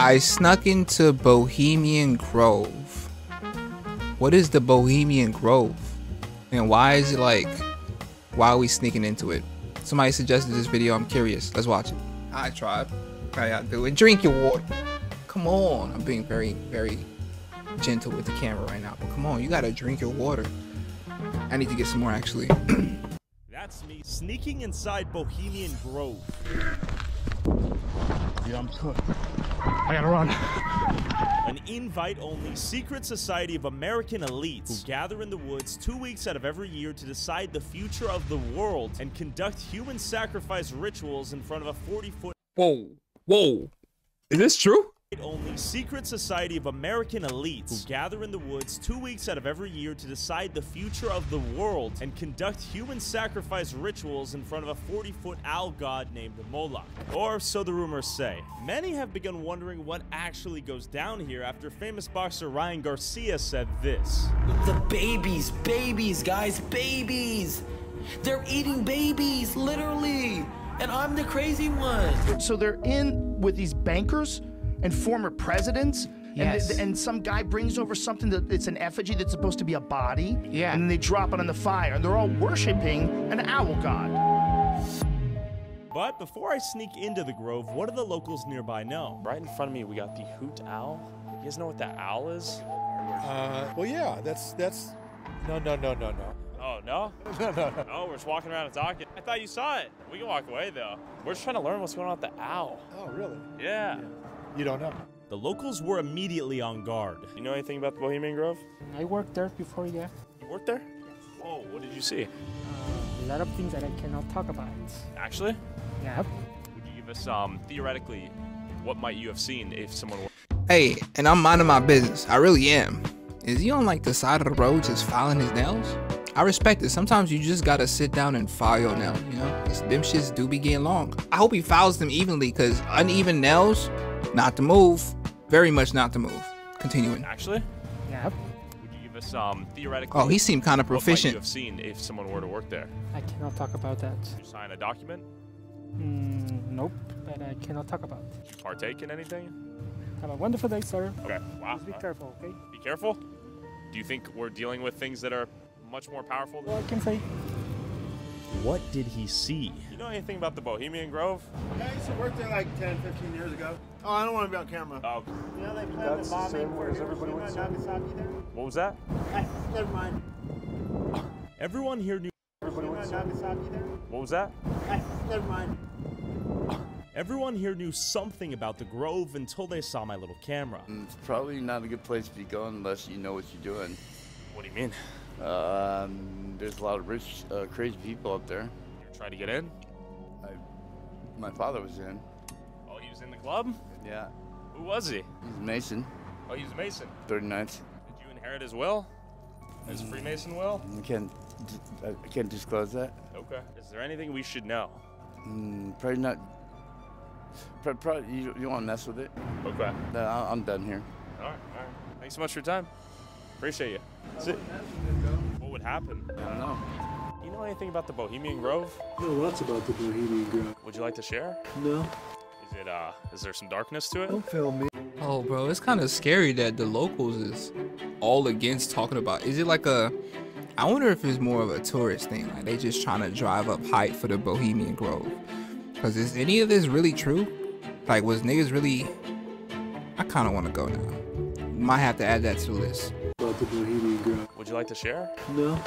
I snuck into Bohemian Grove. What is the Bohemian Grove? And why is it like, why are we sneaking into it? Somebody suggested this video, I'm curious. Let's watch it. Hi tribe, how y'all doing? Drink your water. Come on, I'm being very, very gentle with the camera right now, but come on, you gotta drink your water. I need to get some more actually. That's me sneaking inside Bohemian Grove. Yeah, I'm cooked. I gotta run. An invite-only secret society of American elites who gather in the woods 2 weeks out of every year to decide the future of the world and conduct human sacrifice rituals in front of a 40-foot... Whoa. Is this true? Only secret society of American elites who gather in the woods 2 weeks out of every year to decide the future of the world and conduct human sacrifice rituals in front of a 40-foot owl god named Moloch. Or so the rumors say. Many have begun wondering what actually goes down here after famous boxer Ryan Garcia said this. The babies, guys, babies! They're eating babies, literally! And I'm the crazy one! So they're in with these bankers and former presidents, yes. and some guy brings over something that it's an effigy that's supposed to be a body, yeah. And then they drop it on the fire, and they're all worshiping an owl god. But before I sneak into the grove, what do the locals nearby know? Right in front of me, we got the hoot owl. You guys know what that owl is? Well, yeah, that's no. Oh, no? No. Oh, we're just walking around and talking. I thought you saw it. We can walk away, though. We're just trying to learn what's going on with the owl. Oh, really? Yeah. You don't know? The locals were immediately on guard. You know anything about the Bohemian Grove? I worked there before, yeah. You worked there? Whoa, what did you see? A lot of things that I cannot talk about. Actually? Yeah. Would you give us, theoretically, what might you have seen if someone were... Hey, and I'm minding my business. I really am. Is he on like the side of the road just filing his nails? I respect it. Sometimes you just gotta sit down and file your nails, you know? Them shits do be getting long. I hope he files them evenly, because uneven nails, not to move. Very much not to move. Continuing. Actually? Yeah. Would you give us, theoretically... Oh, he seemed kind of proficient. What might you have seen if someone were to work there? I cannot talk about that. Did you sign a document? Nope, but I cannot talk about it. Did you partake in anything? Have a wonderful day, sir. Okay, wow. Please be careful, okay? Be careful? Do you think we're dealing with things that are much more powerful than... Well, I can say. What did he see? You know anything about the Bohemian Grove? I used to work there like 10, 15 years ago. Oh, I don't want to be on camera. Oh, You know they planned the bombing for Hiroshima and Nagasaki there? what was that? Never mind. Everyone here knew. Hiroshima and Nagasaki there? What was that? Never mind. Everyone here knew something about the Grove until they saw my little camera. It's probably not a good place to be going unless you know what you're doing. What do you mean? There's a lot of rich, crazy people up there. You're trying to get in? My father was in. Oh, he was in the club? Yeah. Who was he? He's a Mason. Oh, he was a Mason. 39th. Did you inherit his will? His Freemason will? I can't disclose that. Okay. Is there anything we should know? Probably not. Probably you want to mess with it? Okay. No, I'm done here. All right. Thanks so much for your time. Appreciate you. That's it. What would happen? I don't know. You know anything about the Bohemian Grove? I know lots about the Bohemian Grove. Would you like to share? No. Is there some darkness to it? Don't film me. Oh, bro, it's kind of scary that the locals is all against talking about. Is it like a... I wonder if it's more of a tourist thing. Like they just trying to drive up hype for the Bohemian Grove. Because is any of this really true? Like, was niggas really... I kind of want to go now. Might have to add that to the list. About the Bohemian Grove. Would you like to share? No.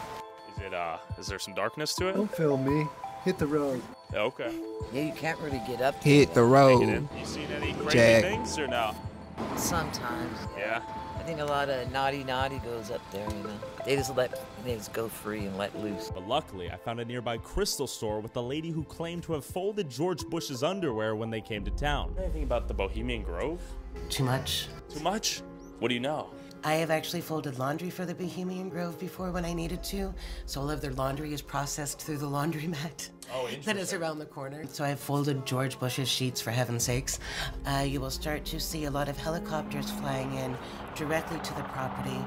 Is there some darkness to it? Don't film me. Hit the road. Okay. Yeah, you can't really get up. Hit the Take it road. in. You seen any crazy Jack. things or no? Sometimes. Yeah. I think a lot of naughty goes up there, you know. They just go free and let loose. But luckily, I found a nearby crystal store with a lady who claimed to have folded George Bush's underwear when they came to town. Anything about the Bohemian Grove? Too much. Too much? What do you know? I have actually folded laundry for the Bohemian Grove before when I needed to, so all of their laundry is processed through the laundromat. that is around the corner. So I've folded George Bush's sheets, for heaven's sakes. You will start to see a lot of helicopters flying in directly to the property.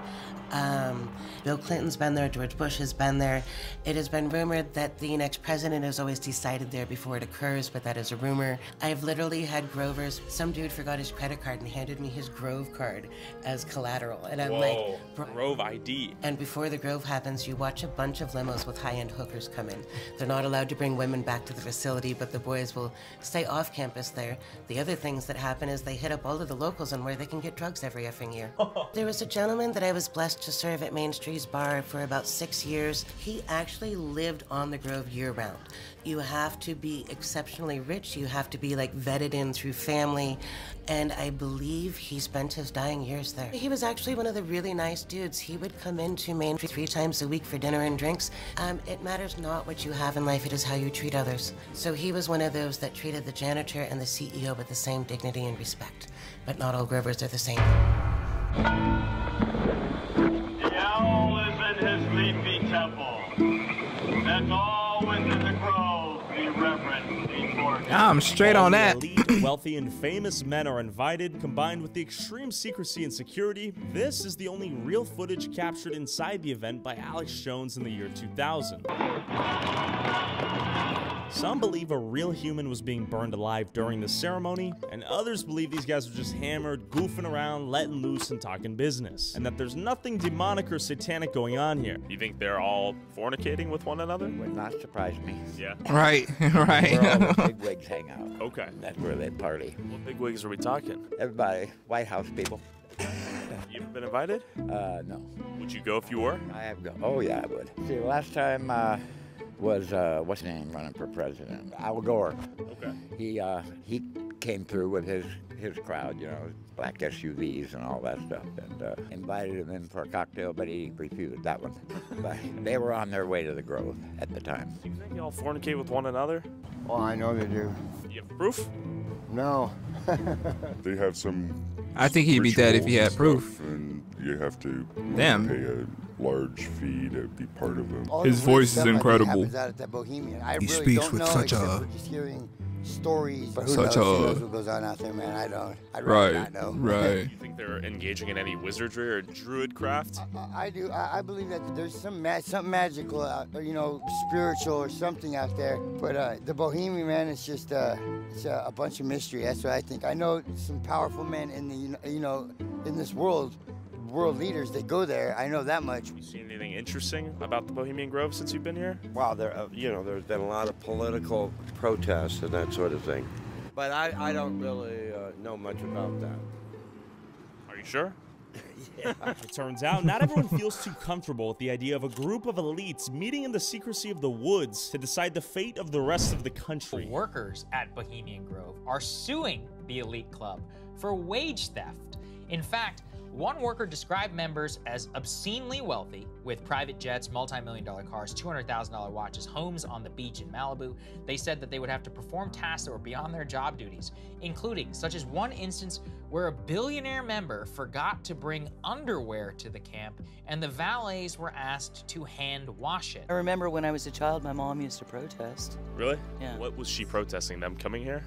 Bill Clinton's been there, George Bush has been there. It has been rumored that the next president is always decided there before it occurs, but that is a rumor. I've literally had Grovers. Some dude forgot his credit card and handed me his Grove card as collateral. And I'm like, Grove ID. And before the Grove happens, you watch a bunch of limos with high-end hookers come in. They're not allowed to bring women back to the facility, but the boys will stay off campus there. The other things that happen is they hit up all of the locals on where they can get drugs every effing year. There was a gentleman that I was blessed to serve at Main Street's bar for about 6 years. He actually lived on the Grove year-round. You have to be exceptionally rich. You have to be like vetted in through family. And I believe he spent his dying years there. He was actually one of the really nice dudes. He would come into Main Street 3 times a week for dinner and drinks. It matters not what you have in life, it is how you treat others. So he was one of those that treated the janitor and the CEO with the same dignity and respect. But not all Grovers are the same. The owl is in his leafy temple. That's all within the grove, be reverent, be forged. I'm straight on that. Elite, wealthy, and famous men are invited. Combined with the extreme secrecy and security, this is the only real footage captured inside the event by Alex Jones in the year 2000. Some believe a real human was being burned alive during the ceremony, and others believe these guys were just hammered, goofing around, letting loose, and talking business, and that there's nothing demonic or satanic going on here. You think they're all fornicating with one another? Would not surprise me. Yeah. Right, right. Where all the big wigs hang out. Okay. That's where they party. What big wigs are we talking? Everybody, White House people. You ever been invited? No. Would you go if you were? I have go. Oh yeah, I would. See, last time was what's his name running for president? Al Gore. Okay. He came through with his crowd, you know, black SUVs and all that stuff, and invited him in for a cocktail, but he refused that one. But they were on their way to the Grove at the time. Do you think y'all fornicate with one another? Oh, I know they do. You have proof? No. They have some. I think he'd be dead if he had proof. And you have to pay a large fee to be part of them. His voice is incredible. Out at that Bohemian. I He really speaks don't with know, such except a for just hearing stories. But who such knows a what goes on out there, man? I don't. I'd rather not know. Right. You think they're engaging in any wizardry or druid craft? I do. I believe that there's something magical, or, you know, spiritual or something out there. But the Bohemian, man, it's just it's a bunch of mystery. That's what I think. I know some powerful men in the in this world leaders that go there. I know that much. You seen anything interesting about the Bohemian Grove since you've been here? Well, there's been a lot of political protests and that sort of thing. But I don't really know much about that. Are you sure? Yeah. It turns out not everyone feels too comfortable with the idea of a group of elites meeting in the secrecy of the woods to decide the fate of the rest of the country. Workers at Bohemian Grove are suing the elite club for wage theft. In fact, one worker described members as obscenely wealthy with private jets, multi-million-dollar cars, $200,000 watches, homes on the beach in Malibu. They said that they would have to perform tasks that were beyond their job duties, including such as one instance where a billionaire member forgot to bring underwear to the camp and the valets were asked to hand wash it. I remember when I was a child, my mom used to protest. Really? Yeah. What was she protesting? Them coming here?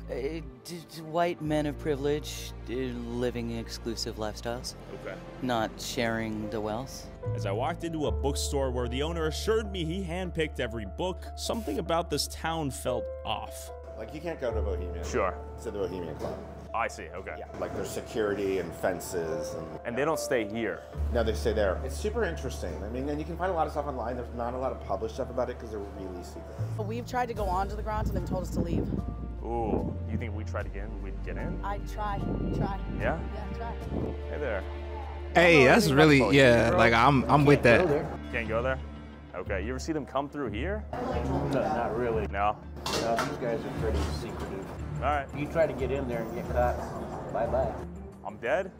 White men of privilege living exclusive lifestyles. Okay. Not sharing the wealth. As I walked into a bookstore where the owner assured me he handpicked every book, something about this town felt off. Like, you can't go to Bohemian. Sure. To the Bohemian Club. I see, okay. Yeah. Like, there's security and fences. And they don't stay here. No, they stay there. It's super interesting. I mean, and you can find a lot of stuff online. There's not a lot of published stuff about it because they're really secret. We've tried to go onto the grounds and they've told us to leave. Ooh, you think if we tried to get in, we'd get in? I'd try. Yeah? Yeah, try. Hey there. Hey, that's really, yeah, like I'm with that. Can't go there? Okay, you ever see them come through here? No, not really. No? No, these guys are pretty secretive. All right. If you try to get in there and get caught, bye-bye. I'm dead?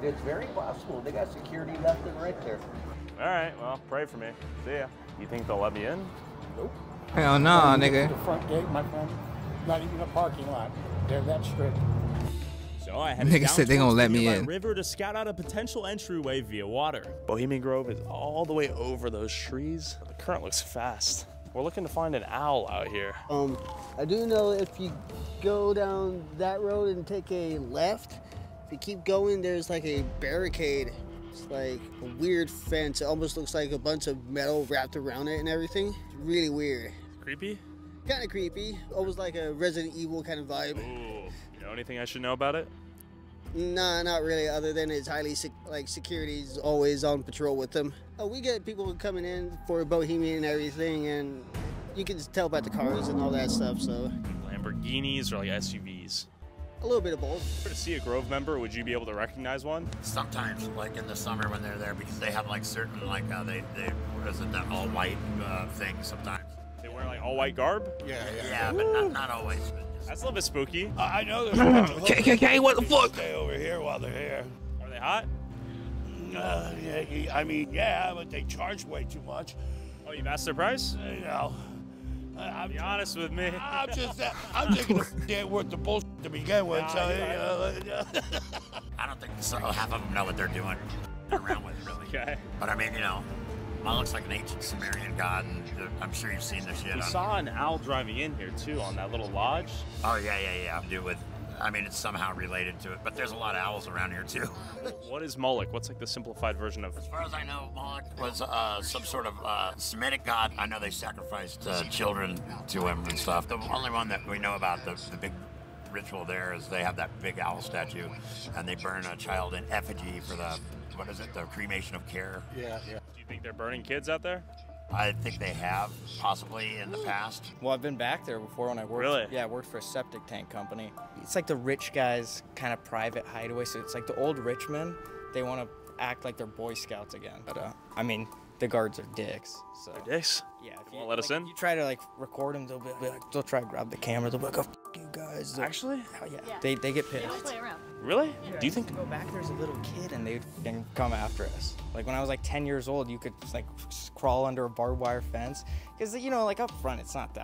It's very possible. They got security left and right there. All right, well, pray for me. See ya. You think they'll let me in? Nope. Hell nah, nigga. The front gate, my friend. Not even a parking lot. They're that strict. So I had Nigga said they gonna let me in. River to scout out a potential entryway via water. Bohemian Grove is all the way over those trees. The current looks fast. We're looking to find an owl out here. I do know if you go down that road and take a left, if you keep going, there's like a barricade. It's like a weird fence. It almost looks like a bunch of metal wrapped around it and everything. It's really weird. Creepy? Kind of creepy. Almost like a Resident Evil kind of vibe. Ooh. You know anything I should know about it? Nah, not really, other than it's highly, security's always on patrol with them. We get people coming in for Bohemian and everything, and you can just tell about the cars and all that stuff, so. Lamborghinis or like SUVs? A little bit of both. To see a Grove member, would you be able to recognize one? Sometimes, like in the summer when they're there, because they have like certain, like they what is it, that all white thing sometimes. They wear like all white garb? Yeah, but not always. That's a little bit spooky. I know there's a bunch of Okay, what the fuck? Stay over here while they're here. Are they hot? Yeah, I mean, yeah, but they charge way too much. Oh, you've asked their price? You know. Be honest with me. I'm thinking they ain't worth the bullshit to begin with. So, I don't think so. Half of them know what they're doing. They're around with, really. Okay. But I mean, you know, mine looks like an ancient Sumerian god, and I'm sure you've seen this shit. We saw an owl driving in here too on that little lodge. Oh yeah. Do with. I mean, it's somehow related to it, but there's a lot of owls around here too. What is Moloch? What's like the simplified version of? As far as I know, Moloch was some sort of Semitic god. I know they sacrificed children to him and stuff. The only one that we know about the big ritual there is they have that big owl statue, and they burn a child in effigy for the the cremation of care. Yeah. Do you think they're burning kids out there? I think they have, possibly in the past. Well, I've been back there before when I worked. Really? Yeah, I worked for a septic tank company. It's like the rich guys' kind of private hideaway. So it's like the old rich men. They want to act like they're Boy Scouts again. But I mean, the guards are dicks. So. They're dicks? Yeah. If you won't let us in? You try to like record them, they'll be like, they'll try to grab the camera. They'll be like, "Oh, f you guys." Actually? Oh yeah. They get pissed. They play around. Really? Yeah. Do you think? Go back there's a little kid and they'd come after us. Like when I was like 10 years old, you could like crawl under a barbed wire fence. Because, you know, like up front, it's not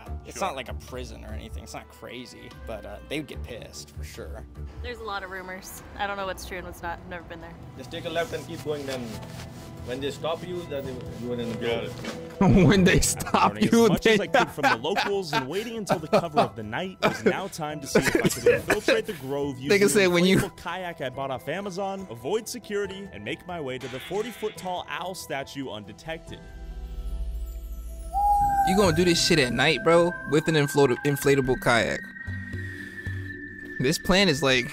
like a prison or anything. It's not crazy, but they'd get pissed for sure. There's a lot of rumors. I don't know what's true and what's not. I've never been there. Just take a left and keep going, then when they stop you, then you are in the building. When they stop you, as much as I could from the locals and waiting until the cover of the night, it was now time to see if I could infiltrate the Grove using can say the when you inflatable kayak I bought off Amazon, avoid security, and make my way to the 40-foot tall owl statue undetected. You gonna do this shit at night, bro, with an inflatable kayak? This plan is like,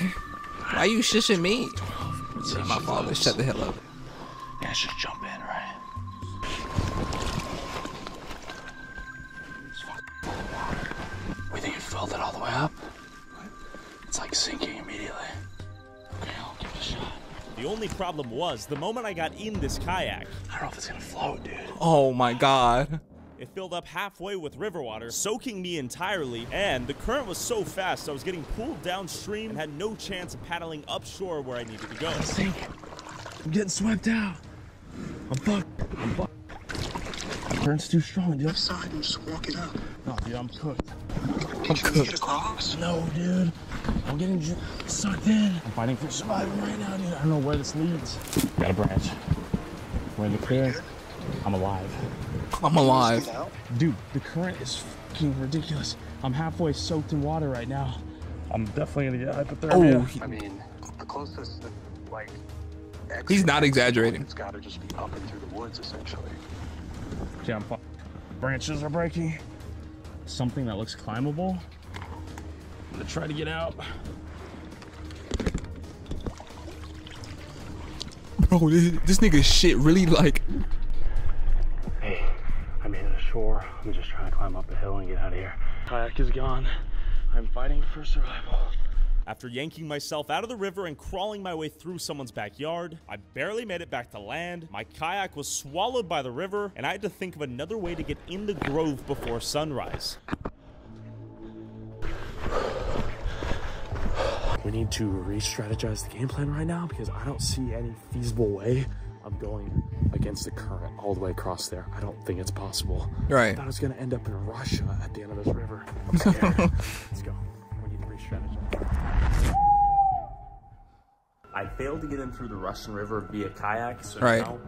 why you shushing me? My father, shut the hell up. Yeah, just jump in, right? We think it filled it all the way up. It's like sinking immediately. Okay, I'll give it a shot. The only problem was, the moment I got in this kayak, I don't know if it's gonna float, dude. Oh my god. It filled up halfway with river water, soaking me entirely, and the current was so fast I was getting pulled downstream and had no chance of paddling upshore where I needed to go. I'm sinking. I'm getting swept out. I'm fucked. The current's too strong, dude. Side and just walk it up. No, dude, I'm cooked. I'm cooked. Across? No, dude. I'm getting sucked in. I'm fighting for survival right now, dude. I don't know where this leads. Got a branch. We're in the clear. I'm alive. I'm alive. Dude, the current is fucking ridiculous. I'm halfway soaked in water right now. I'm definitely gonna get hypothermia. I mean, the closest, like, He's not exaggerating. It's gotta just be up and through the woods, essentially. Yeah, branches are breaking. Something that looks climbable. I'm gonna try to get out. Bro, this nigga shit really like. Hey, I made it ashore. I'm just trying to climb up a hill and get out of here. Kayak is gone. I'm fighting for survival. After yanking myself out of the river and crawling my way through someone's backyard, I barely made it back to land. My kayak was swallowed by the river, and I had to think of another way to get in the Grove before sunrise. We need to re-strategize the game plan right now because I don't see any feasible way of going against the current all the way across there. I don't think it's possible. Right. I thought I was going to end up in Russia at the end of this river. I'm scared. Let's go. We need to re-strategize. I failed to get in through the Russian River via kayak, so right. now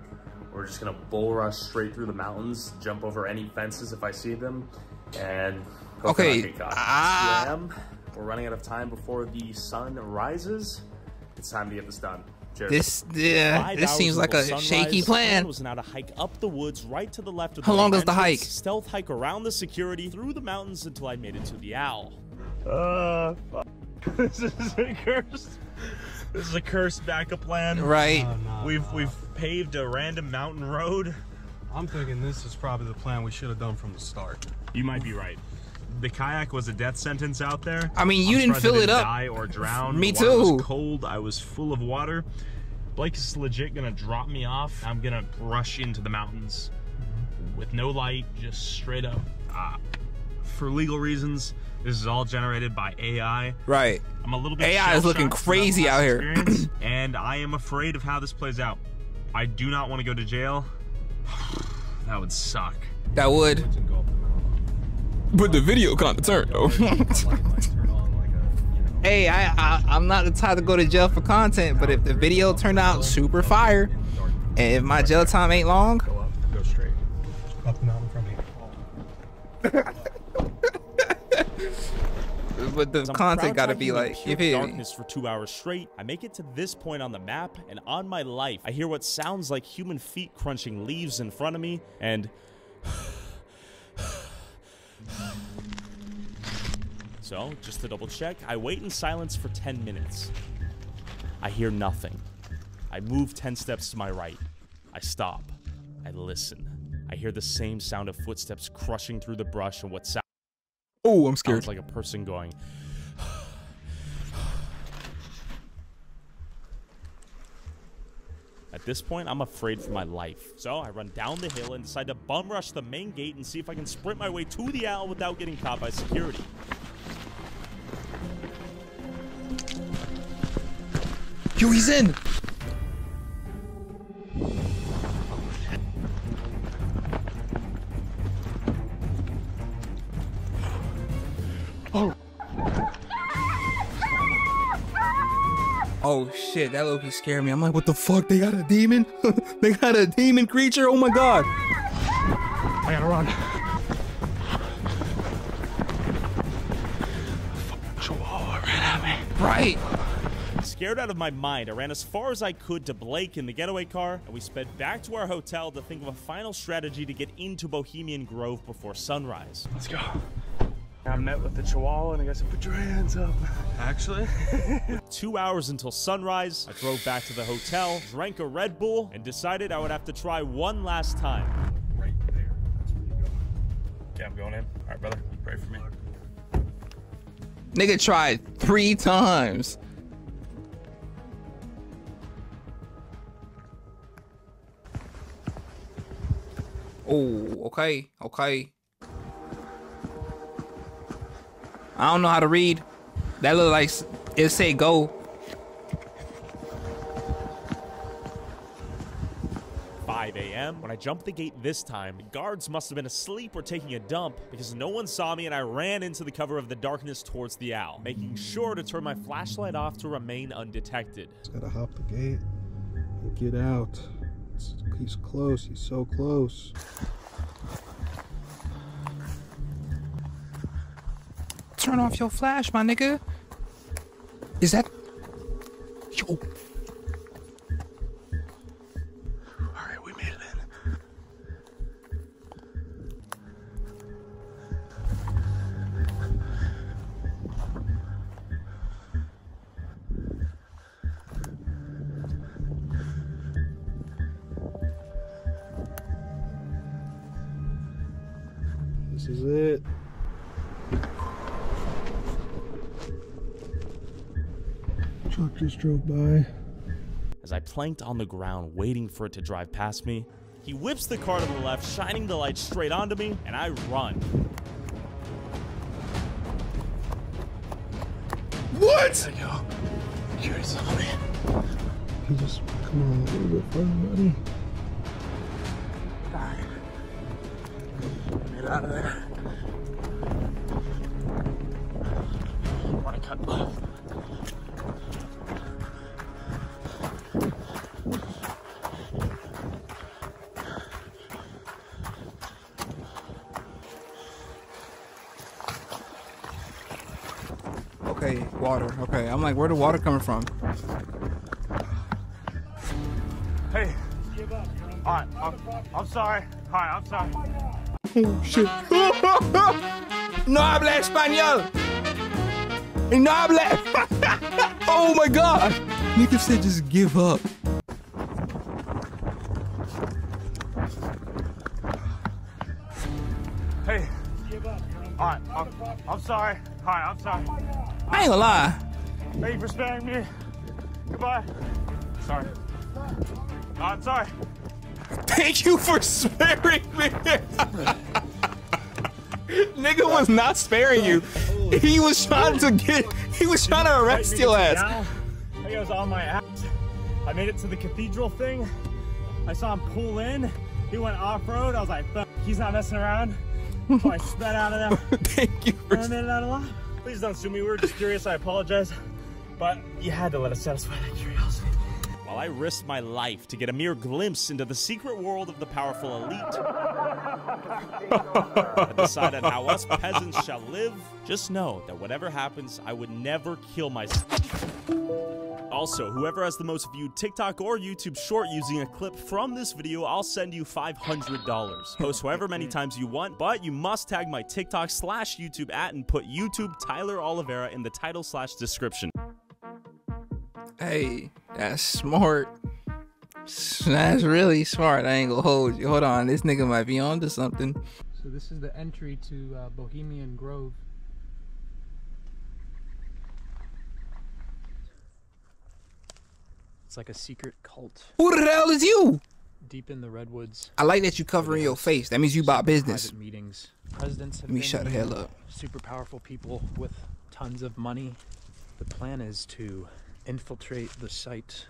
we're We're just gonna bull rush straight through the mountains, jump over any fences if I see them, and hopefully not get caught. 2 a.m. We're running out of time before the sun rises. It's time to get this done. Cheers. This seems like a shaky plan. Was now to hike up the woods right to the left of How long is the hike? Stealth hike around the security through the mountains until I made it to the owl. Fuck. This is a curse. This is a cursed backup plan. Right. We've paved a random mountain road. I'm thinking this is probably the plan we should have done from the start. You might be right. The kayak was a death sentence out there. I mean, you didn't fill it up. Die or drown. Me The water too. was cold. I was full of water. Blake is legit gonna drop me off. I'm gonna rush into the mountains with no light, just straight up. For legal reasons, this is all generated by AI. Right. I'm a little bit AI is looking shell-shocked crazy from out that here. experience, and I am afraid of how this plays out. I do not want to go to jail. That would suck. That would. But the video kind of turned though. Hey, I'm not the type to go to jail for content, but if the video turned out super fire, and if my jail time ain't long, Go straight. Up the mountain from here. but the content gotta be like, you feel me? Darkness for 2 hours straight. I make it to this point on the map, and on my life, I hear what sounds like human feet crunching leaves in front of me, and so, just to double check, I wait in silence for 10 minutes. I hear nothing. I move 10 steps to my right. I stop. I listen. I hear the same sound of footsteps crushing through the brush and what sounds I'm scared. like a person going. At this point, I'm afraid for my life. So I run down the hill and decide to bum rush the main gate and see if I can sprint my way to the owl without getting caught by security. Yo, he's in. Oh shit, that low-key scared me. I'm like, what the fuck? They got a demon? They got a demon creature? Oh my god. I gotta run. Chihuahua ran at me. Right. Scared out of my mind, I ran as far as I could to Blake in the getaway car, and we sped back to our hotel to think of a final strategy to get into Bohemian Grove before sunrise. Let's go. I met with the Chihuahua and the guy said, put your hands up. Actually? 2 hours until sunrise, I drove back to the hotel, drank a Red Bull, and decided I would have to try one last time. Right there. That's where you go. Okay, I'm going in. All right, brother. Pray for me. Nigga tried 3 times. Oh, okay, okay. I don't know how to read. That look like it say go. 5 a.m. When I jumped the gate this time, the guards must have been asleep or taking a dump because no one saw me and I ran into the cover of the darkness towards the owl, making sure to turn my flashlight off to remain undetected. Just gotta hop the gate and get out. He's close, he's so close. Turn off your flash, my nigga. Is that... Yo. Alright, we made it in. This is it. Truck just drove by. As I planked on the ground, waiting for it to drive past me, he whips the car to the left, shining the light straight onto me, and I run. What? There you go. Curious on me. You just come on a little bit further, buddy. Alright. Get out of there. I want to cut left. water. Okay, I'm like, where the water coming from? Hey. Alright, I'm sorry. Hi, I'm sorry. Oh shit. No habla español. No habla. Oh my god. Nigga said just give up. Hey. Alright, I'm sorry. Hi, I'm sorry. I ain't gonna lie. Thank you for sparing me. Goodbye. Sorry. I'm sorry. Thank you for sparing me. Nigga was not sparing you. He was trying to arrest your ass. I think I was on my ass. I made it to the cathedral thing. I saw him pull in. He went off-road. I was like, fuck, he's not messing around. So I sped out of there. Thank you for I made it out alive. Please don't sue me. We were just curious. I apologize. But you had to let us satisfy that curiosity. While I risked my life to get a mere glimpse into the secret world of the powerful elite, I decided how us peasants shall live. Just know that whatever happens, I would never kill myself. Also, whoever has the most viewed TikTok or YouTube short using a clip from this video, I'll send you $500. Post however many times you want, but you must tag my TikTok/YouTube @ and put YouTube Tyler Oliveira in the title/description. Hey, that's smart. That's really smart. I ain't gonna hold you. Hold on, this nigga might be onto something. So this is the entry to Bohemian Grove. It's like a secret cult. Who the hell is you? Deep in the redwoods. I like that you covering your face. That means you about business. Private meetings. Presidents have Let me been shut the hell here, up. Super powerful people with tons of money. The plan is to infiltrate the site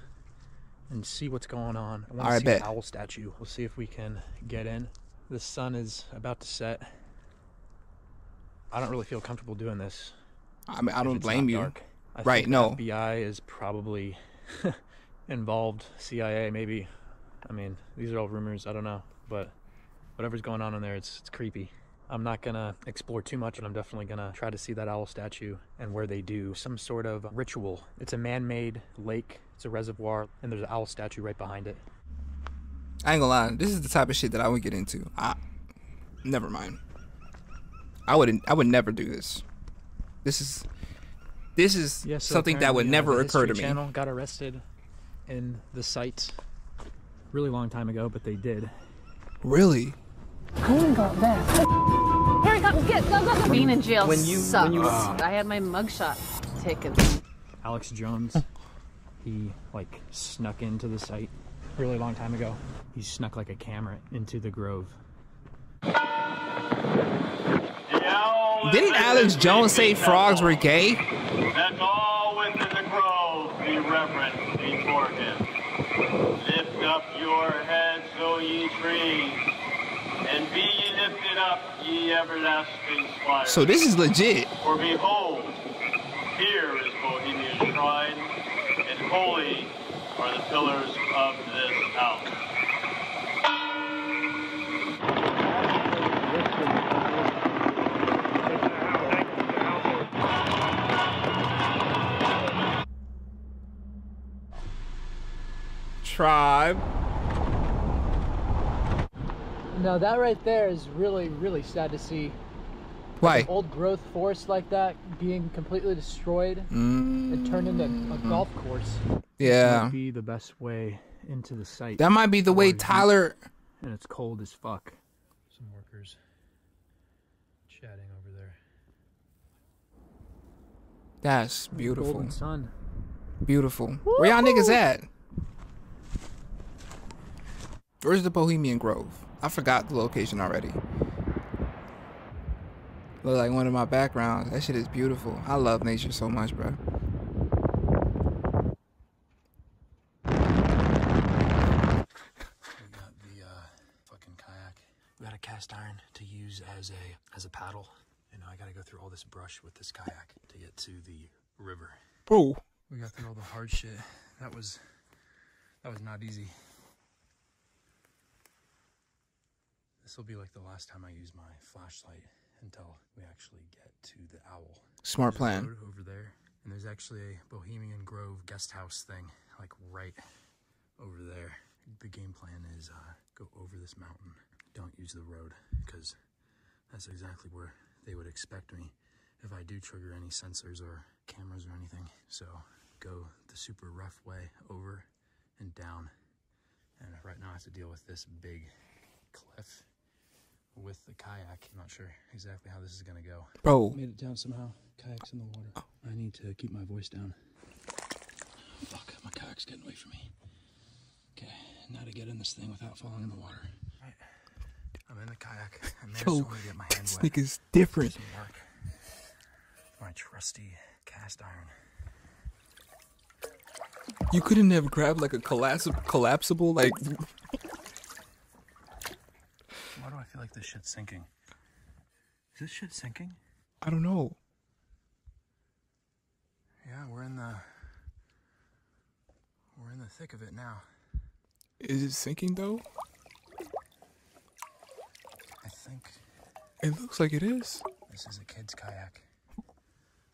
and see what's going on. I want to see the owl statue. We'll see if we can get in. The sun is about to set. I don't really feel comfortable doing this. I mean, I don't blame you. I Right, think no. FBI is probably involved. CIA, maybe. I mean, these are all rumors. I don't know. But whatever's going on in there, it's creepy. I'm not gonna explore too much, and I'm definitely gonna try to see that owl statue and where they do some sort of ritual. It's a man-made lake. It's a reservoir, and there's an owl statue right behind it. I ain't gonna lie. This is the type of shit that I would get into. Never mind. I would never do this. This is Yeah, so something that would apparently, never the occur to History me. Channel got arrested in the site really long time ago, but they did. Really? I ain't got that. Hurry up, go. Being in jail sucks. I had my mugshot taken. Alex Jones, he like snuck into the site really long time ago. He snuck like a camera into the grove. Didn't Alex Jones say frogs were gay? That all within the grove be reverent before him. Lift up your heads, O ye trees, and be ye lifted up, ye everlasting spires. So this is legit. For behold, here is Bohemian shrine, and holy are the pillars of this house. Tribe. Now that right there is really, really sad to see. Why? An old growth forest like that being completely destroyed and turned into a golf course. Yeah. This might be the best way into the site. That might be the way Tyler. And it's cold as fuck. Some workers chatting over there. That's beautiful. Golden sun. Beautiful. Where y'all niggas at? Where's the Bohemian Grove? I forgot the location already. Look like one of my backgrounds. That shit is beautiful. I love nature so much, bro. Fucking kayak. We got a cast iron to use as a paddle. And now I gotta go through all this brush with this kayak to get to the river. Bro. We got through all the hard shit. That was not easy. This will be like the last time I use my flashlight until we actually get to the owl. Smart plan. Over there, And there's actually a Bohemian Grove guest house thing, like right over there. The game plan is go over this mountain. Don't use the road, because that's exactly where they would expect me if I do trigger any sensors or cameras or anything. So go the super rough way over and down. And right now I have to deal with this big cliff with the kayak. I'm not sure exactly how this is gonna go. Bro. Made it down somehow. Kayak's in the water. I need to keep my voice down. Fuck, my kayak's getting away from me. Okay, now to get in this thing without falling in the water. Right. I'm in the kayak. I managed to only get my hand this wet. nigga's different. Some work. My trusty cast iron. You couldn't have grabbed like a collapsible like. Why do I feel like this shit's sinking? Is this shit sinking? I don't know. Yeah, we're in the thick of it now. Is it sinking though? I think it looks like it is. This is a kid's kayak. I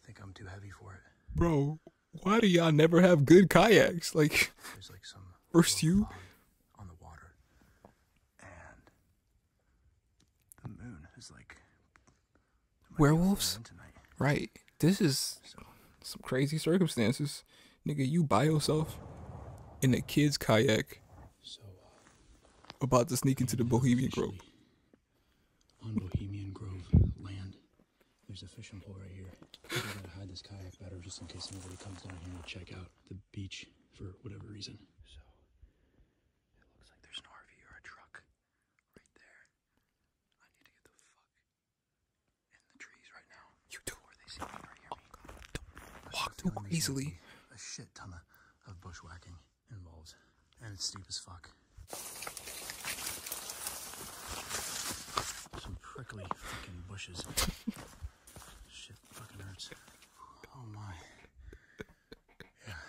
think I'm too heavy for it. Bro, why do y'all never have good kayaks? Like, there's like some first you on the water, and the moon is like werewolves. Right. This is some crazy circumstances, nigga. You by yourself in a kid's kayak, about to sneak into the Bohemian Grove. On Bohemian Grove land, there's a fishing pole right here. I gotta hide this kayak better just in case anybody comes down here to check out the beach for whatever reason. So it looks like there's an RV or a truck right there. I need to get the fuck in the trees right now. You do. Before they see me or hear me. Don't walk too easily. A shit ton of bushwhacking involved, and it's steep as fuck. Some prickly fucking bushes. Shit fucking hurts. Oh my. Yeah.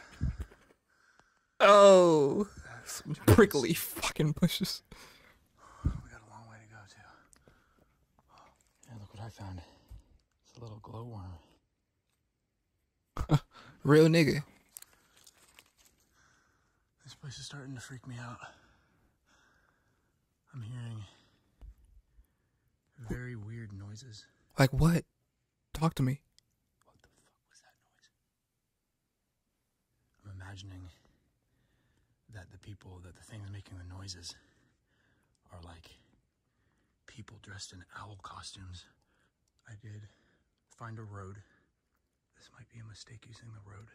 Oh, some prickly fucking bushes. We got a long way to go too. Yeah, look what I found. It's a little glowworm. Real nigga. This place is starting to freak me out. I'm hearing very weird noises. Like what? Talk to me. What the fuck was that noise? I'm imagining that the things making the noises are like people dressed in owl costumes. I did find a road. This might be a mistake using the road,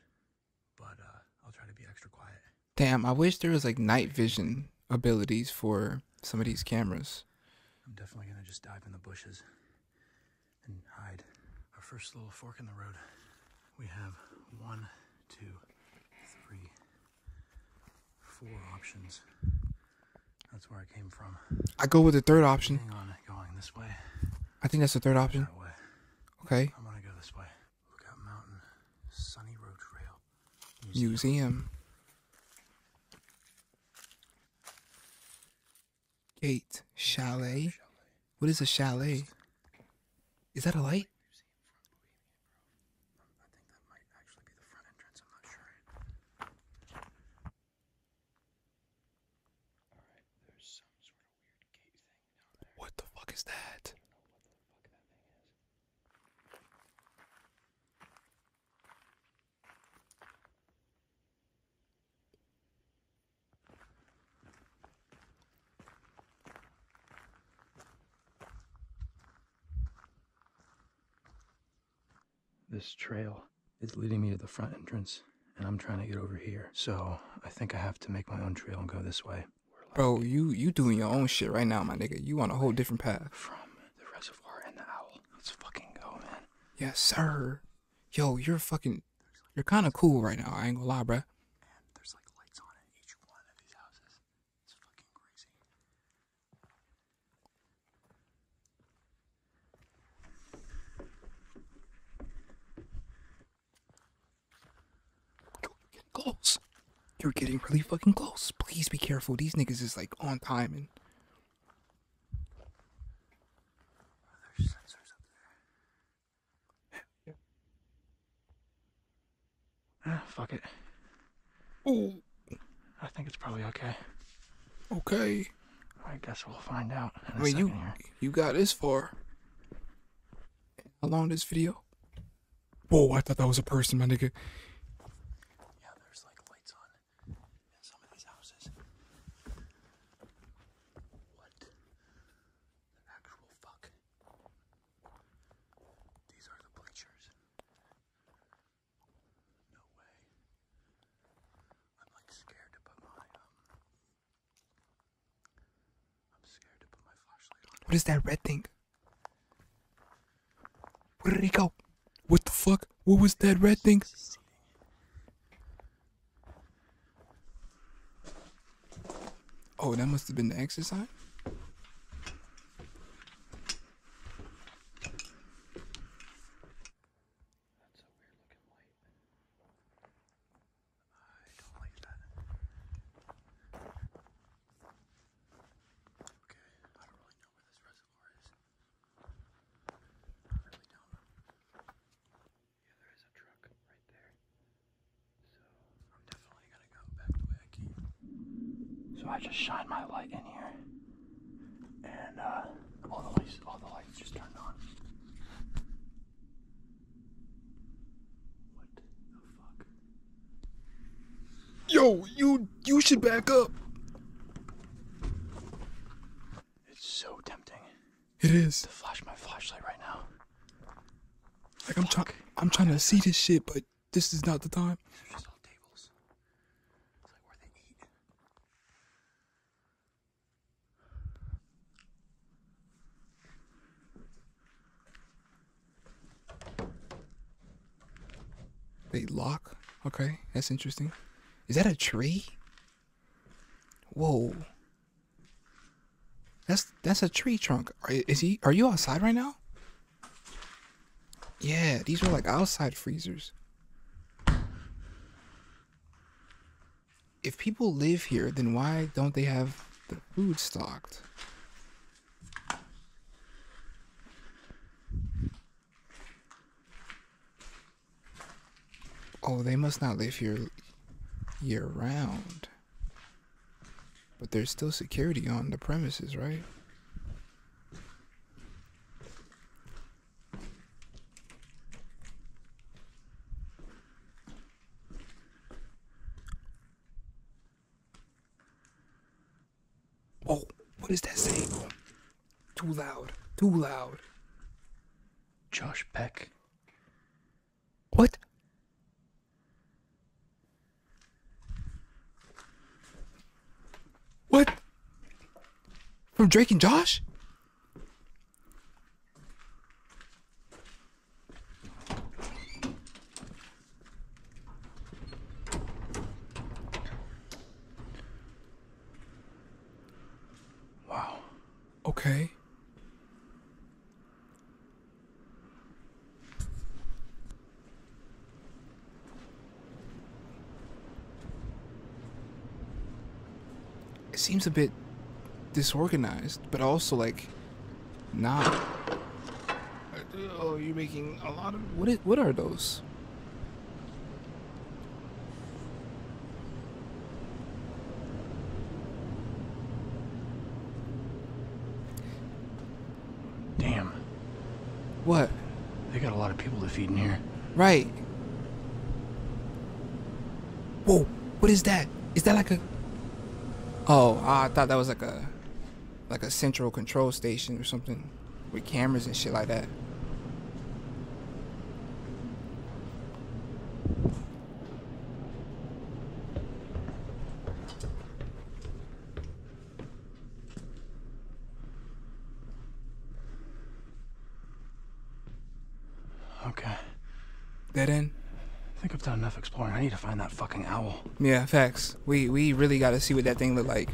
but I'll try to be extra quiet. Damn, I wish there was like night vision abilities for some of these cameras. I'm definitely gonna just dive in the bushes and hide. Our first little fork in the road. We have 1, 2, 3, 4 options. That's where I came from. I go with the third option. Hang on, going this way. I think that's the third option. That way. Okay. I'm gonna go this way. Lookout Mountain, Sunny Road Trail. Museum. Gate. Chalet. What is a chalet? Is that a light? I think that might actually be the front entrance. I'm not sure. Alright, there's some sort of weird gate thing down there. What the fuck is that? This trail is leading me to the front entrance, and I'm trying to get over here. So I think I have to make my own trail and go this way. Bro, you doing your own shit right now, my nigga. You on a whole different path. From the reservoir and the owl. Let's fucking go, man. Yes, sir. Yo, you're kind of cool right now. I ain't gonna lie, bruh. And there's like lights on in each one of these houses. It's fucking crazy. Close. You're getting really fucking close. Please be careful. These niggas is like on time and. There's sensors up there. fuck it. Ooh. I think it's probably okay. Okay. I guess we'll find out in a I mean, second here. you got this far. How long this video? Whoa, I thought that was a person, my nigga. Yeah, there's like lights on in some of these houses. What the actual fuck? These are the bleachers. No way. I'm like scared to put my flashlight on. What is that red thing? Where did he go? What the fuck? What was that red thing? Oh, that must have been the exit sign? So I just shine my light in here, and all the lights just turned on. What the fuck? Yo, you should back up. It's so tempting. It is. To flash my flashlight right now. Like I'm trying to see this shit, but this is not the time. These are just all tables. It's like where they eat. They lock? Okay, that's interesting. Is that a tree? Whoa. That's a tree trunk. Are you outside right now? Yeah, these are like outside freezers. If people live here, then why don't they have the food stocked? Oh, they must not live here year round. But there's still security on the premises, right? Oh, what does that say? Too loud. Too loud. Josh Peck. What? What? From Drake and Josh? Wow. Okay. It seems a bit disorganized, but also like not. Oh, you're making a lot of what are those? Damn. What? They got a lot of people to feed in here. Right. Whoa, what is that? Is that like a... Oh, I thought that was like a central control station or something with cameras and shit like that. Okay. Dead end? I think I've done enough exploring. I need to find that fucking owl. Yeah, facts. We really got to see what that thing looked like.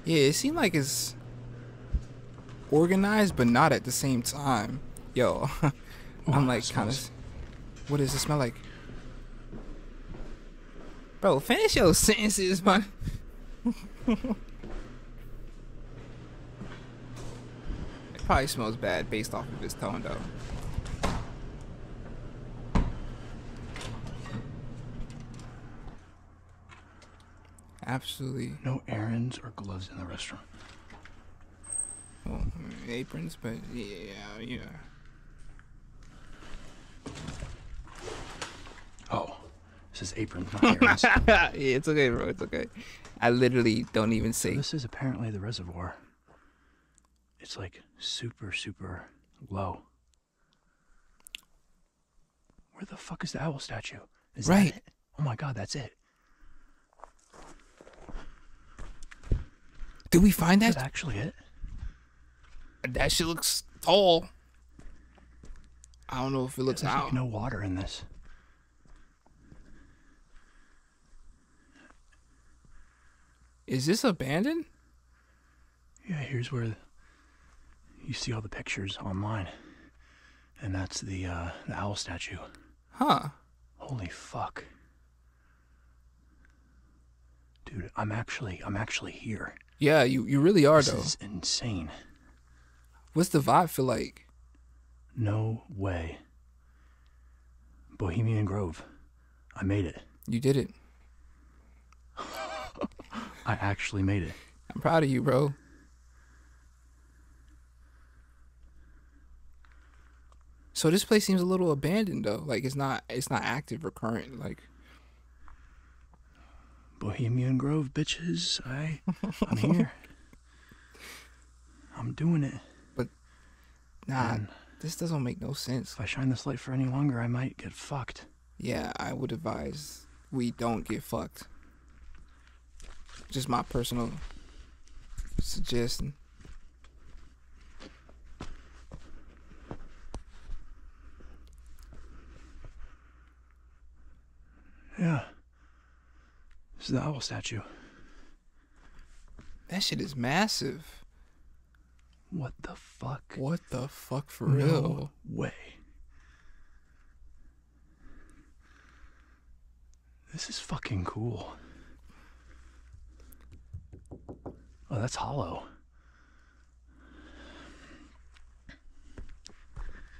Yeah, it seemed like it's organized, but not at the same time. Yo, I'm like kind of... What does it smell like? Bro, finish your sentences, man. It probably smells bad based off of his tone, though. Absolutely. No errands or gloves in the restaurant. Well, aprons, but yeah. Oh, this is aprons, not errands. Yeah, it's okay, bro. It's okay. I literally don't even say. So this is apparently the reservoir. It's like super, super low. Where the fuck is the owl statue? Is that it? Oh my god, that's it. Did we find that? Is that actually it? That shit looks tall. I don't know if it looks There's out. like no water in this. Is this abandoned? Yeah, here's where you see all the pictures online. And that's the owl statue. Huh. Holy fuck. Dude, I'm actually here. Yeah, you really are, though. This is insane. What's the vibe feel like? No way. Bohemian Grove. I made it. You did it. I actually made it. I'm proud of you, bro. So this place seems a little abandoned, though. Like it's not active or current. Like Bohemian Grove, bitches. I'm here. I'm doing it. But nah, this doesn't make no sense. If I shine this light for any longer, I might get fucked. Yeah, I would advise we don't get fucked. Just my personal suggestion. Yeah. This is the owl statue. That shit is massive. What the fuck? What the fuck for No real? way. This is fucking cool. Oh, that's hollow.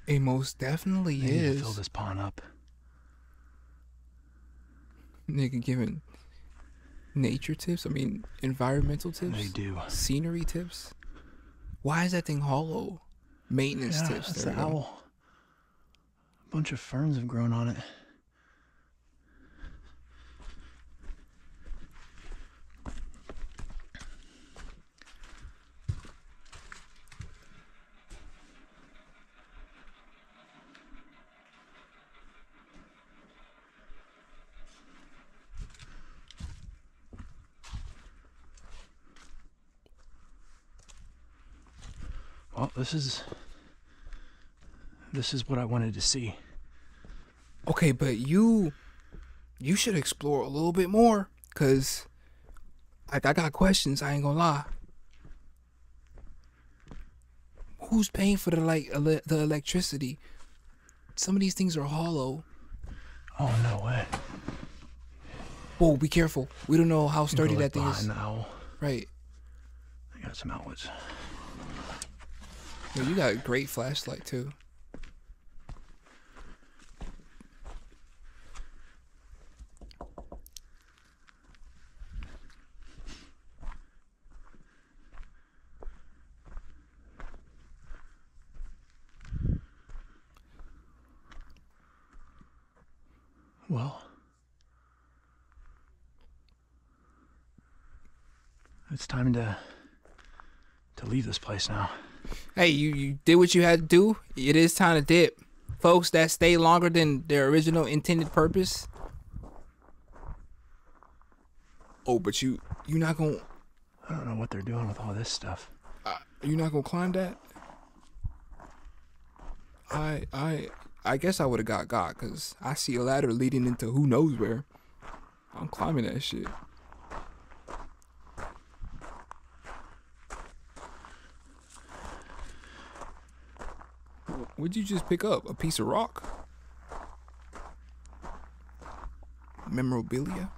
It most definitely I need to is. fill this pond up. Nigga giving nature tips? I mean, environmental tips? They do. Scenery tips? Why is that thing hollow? Maintenance Yeah, tips. that's There the we go. owl. A bunch of ferns have grown on it. Well, this is what I wanted to see. Okay, but you should explore a little bit more, cause like I got questions. I ain't gonna lie. Who's paying for the electricity? Some of these things are hollow. Oh no way! Whoa, be careful. We don't know how sturdy Go, like, that thing is. behind the owl. Right. I got some outlets. Yo, you got a great flashlight too. Well, it's time to leave this place now. Hey, you did what you had to do. It is time to dip. Folks that stay longer than their original intended purpose. Oh, but you're not gonna. I don't know what they're doing with all this stuff. You're not gonna climb that. I guess I would have got because I see a ladder leading into who knows where. I'm climbing that shit. What'd you just pick up? A piece of rock? Memorabilia?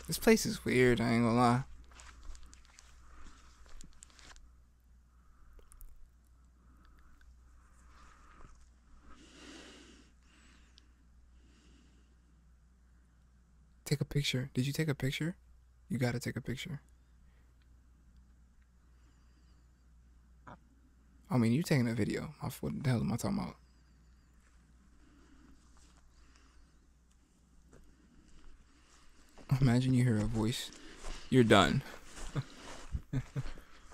This place is weird, I ain't gonna lie. Take a picture. Did you take a picture? You gotta take a picture. I mean, you taking a video. What the hell am I talking about? Imagine you hear a voice. You're done.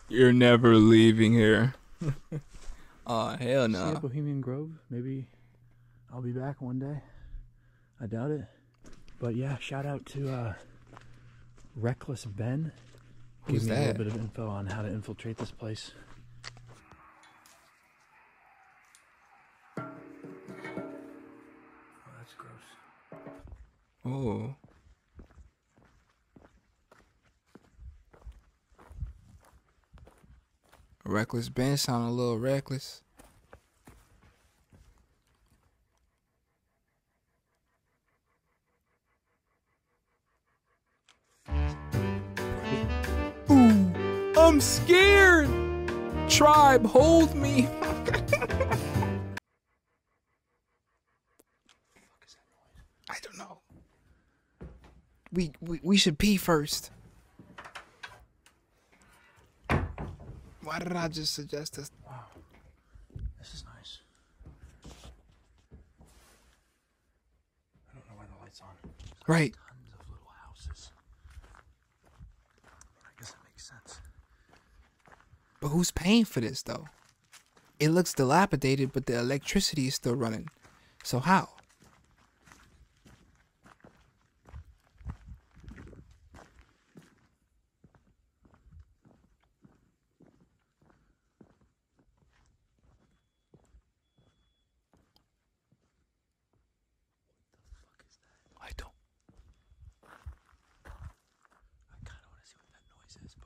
You're never leaving here. Oh, hell no. See a Bohemian Grove? Maybe I'll be back one day. I doubt it. But yeah, shout out to Reckless Ben. Who's Give me a that? little bit of info on how to infiltrate this place. Oh, that's gross. Oh. Reckless Ben sound a little reckless. Ooh, I'm scared. Tribe, hold me. I don't know. We should pee first. Why did I just suggest this? Wow, this is nice. I don't know why the light's on. Right. Tons of little houses. I guess that makes sense. But who's paying for this though? It looks dilapidated, but the electricity is still running. So how?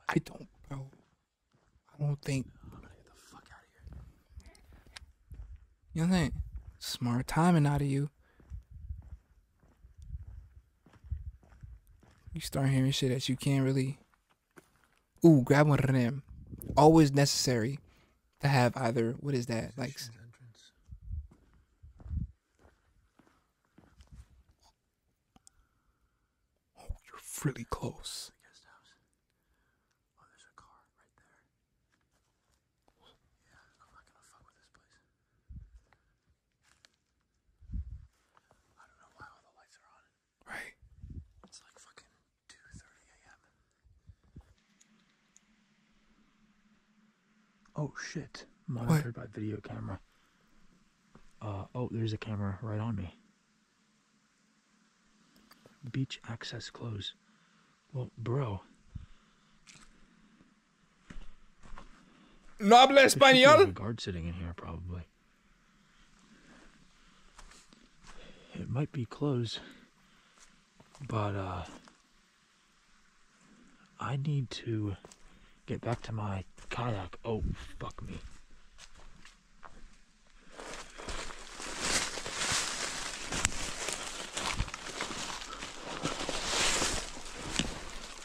I don't, bro. I don't think. I'm gonna get the fuck out of here. You know what I'm saying? Smart timing out of you. You start hearing shit that you can't really. Ooh, grab one of them. Always necessary to have either. What is that? Like. Oh, you're really close. Oh shit. Monitored by video camera. Oh, there's a camera right on me. Beach access closed. Well, bro. No habla español. There's a guard sitting in here, probably. It might be closed, but I need to get back to my kayak. Oh, fuck me.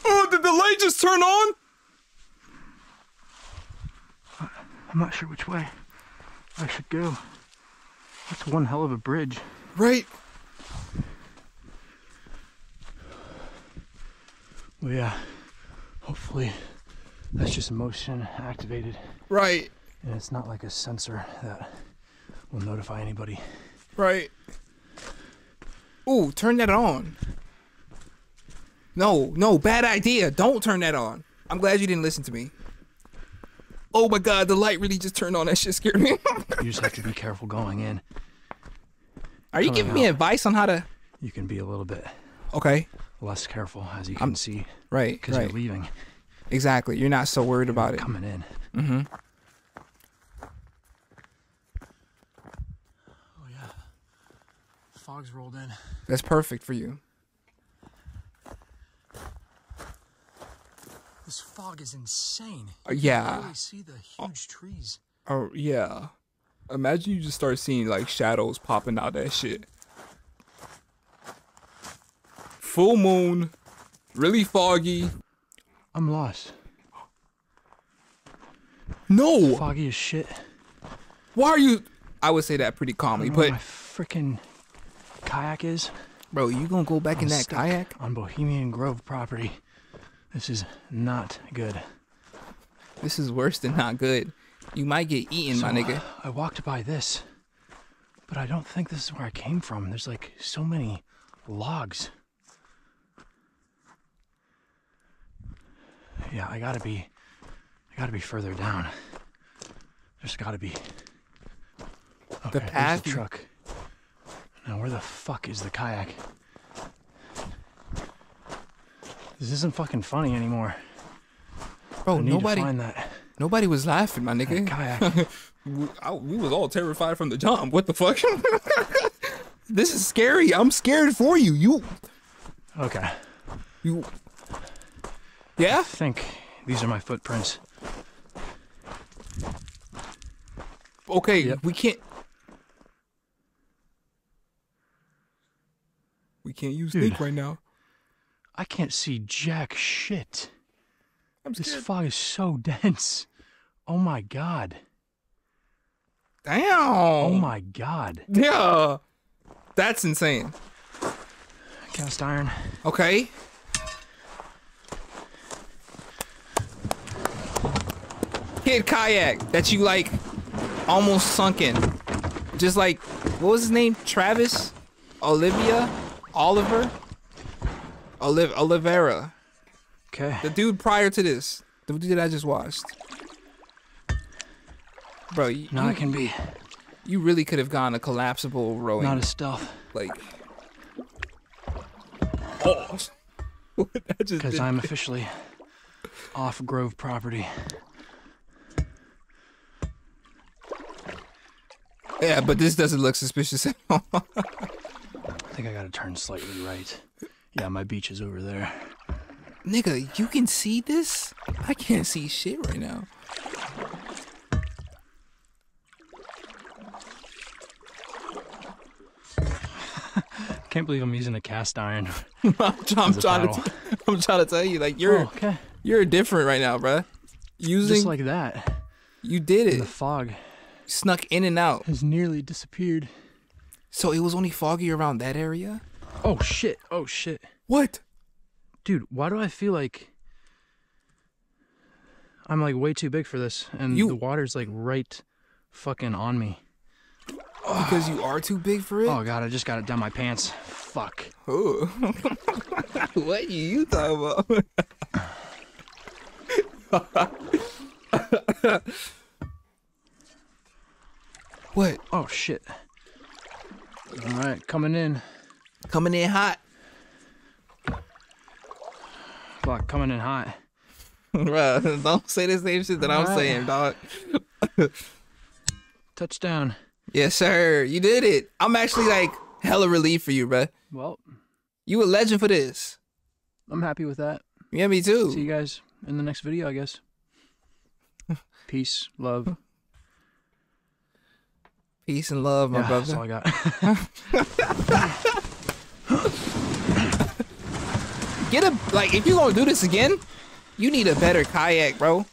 Oh, did the light just turn on? I'm not sure which way I should go. That's one hell of a bridge. Right. Well, yeah. Hopefully that's just motion activated. Right. And it's not like a sensor that will notify anybody. Right. Ooh, turn that on. No, bad idea. Don't turn that on. I'm glad you didn't listen to me. Oh my god, the light really just turned on. That shit scared me. You just have to be careful going in. Are you giving me advice on how to... You can be a little bit less careful, as you can see. Right, because you're leaving. Exactly. You're not so worried about it. Coming in. Mm-hmm. Oh yeah. Fog's rolled in. That's perfect for you. This fog is insane. Yeah. You can really see the huge trees. Oh, yeah. Imagine you just start seeing, like, shadows popping out that shit. Full moon. Really foggy. I'm lost. No. Foggy as shit. Why are you? I would say that pretty calmly, but my freaking kayak is. Bro, you gonna go back in that kayak? On Bohemian Grove property. This is not good. This is worse than not good. You might get eaten, my nigga. I walked by this, but I don't think this is where I came from. There's like so many logs. Yeah, I gotta be further down. There's gotta be. Okay, the path. The truck. Now where the fuck is the kayak? This isn't fucking funny anymore. Bro, nobody. Find that. Nobody was laughing, my nigga. Kayak. we was all terrified from the jump. What the fuck? This is scary. I'm scared for you. You. Okay. You. Yeah? I think these are my footprints. Okay, yep. We can't use Nick right now. I can't see jack shit. I'm scared. This fog is so dense. Oh my god. Damn. Oh my god. Yeah. That's insane. Cast iron. Okay. Kid kayak that you like almost sunk in. Just like, what was his name? Travis? Olivia? Oliver? Olivera. Okay. The dude prior to this. The dude that I just watched. Bro, no, it can be. You really could have gone a collapsible rowing. Not a stealth. Like. Oh. Because I'm officially off Grove property. Yeah, but this doesn't look suspicious at all. I think I gotta turn slightly right. Yeah, my beach is over there. Nigga, you can see this? I can't see shit right now. Can't believe I'm using a cast iron. I'm trying to tell you, like, you're different right now, bruh. Just like that. You did it. The fog snuck in and out. Has nearly disappeared. So it was only foggy around that area? Oh shit. Oh shit. What? Dude, why do I feel like I'm like way too big for this and the water's like right fucking on me? Because you are too big for it? Oh god, I just got it down my pants. Fuck. Ooh. What are you talking about? What? Oh shit. Alright, coming in. Coming in hot. Fuck, coming in hot. Bruh, don't say the same shit that I'm saying, dog. Touchdown. Yes, sir. You did it. I'm actually like hella relieved for you, bruh. Well, you a legend for this. I'm happy with that. Yeah, me too. See you guys in the next video, I guess. Peace, love. Peace and love, my brother. That's all I got. Get a, like, if you're gonna do this again, you need a better kayak, bro.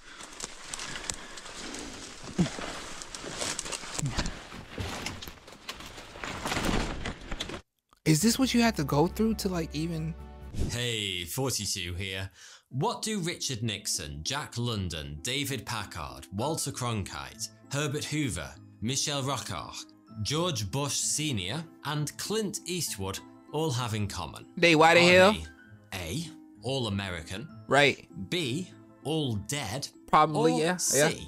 Is this what you had to go through to, like, even... Hey, 42 here. What do Richard Nixon, Jack London, David Packard, Walter Cronkite, Herbert Hoover, Michel Rocard, George Bush Sr. and Clint Eastwood all have in common? They white as hell? A, all American. Right. B, all dead. Probably, or yeah. C,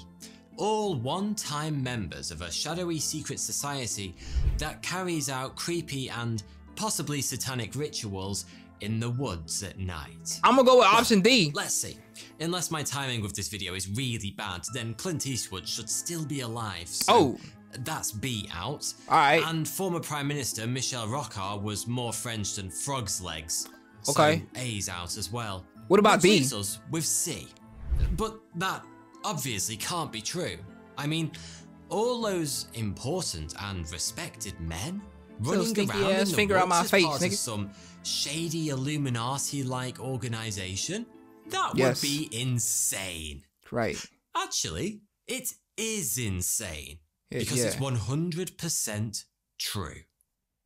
all one-time members of a shadowy secret society that carries out creepy and possibly satanic rituals in the woods at night. I'm gonna go with option D. Let's see. Unless my timing with this video is really bad, then Clint Eastwood should still be alive. So that's B out. Alright. And former Prime Minister Michel Rocard was more French than frog's legs. Okay. So A's out as well. What about B? Leaves us with C. But that obviously can't be true. I mean, all those important and respected men running around in the finger out my woods as face, part of nigga. some shady Illuminati-like organization? That Yes. would be insane. Right. Actually, it is insane. Yeah, Because yeah. it's 100% true.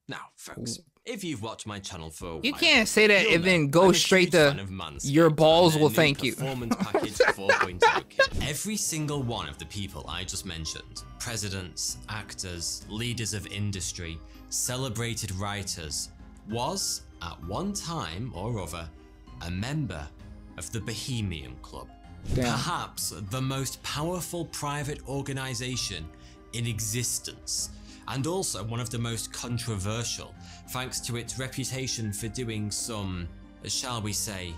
Now, folks, if you've watched my channel for a while, You can't say that you'll and then know go I'm a straight huge fan to of Manscaped your balls and will their thank new you. Performance Package 4.0 kit. Every single one of the people I just mentioned, presidents, actors, leaders of industry, celebrated writers, was, at one time or other, a member of the Bohemian Club. Damn. Perhaps the most powerful private organization in existence, and also one of the most controversial, thanks to its reputation for doing some, shall we say,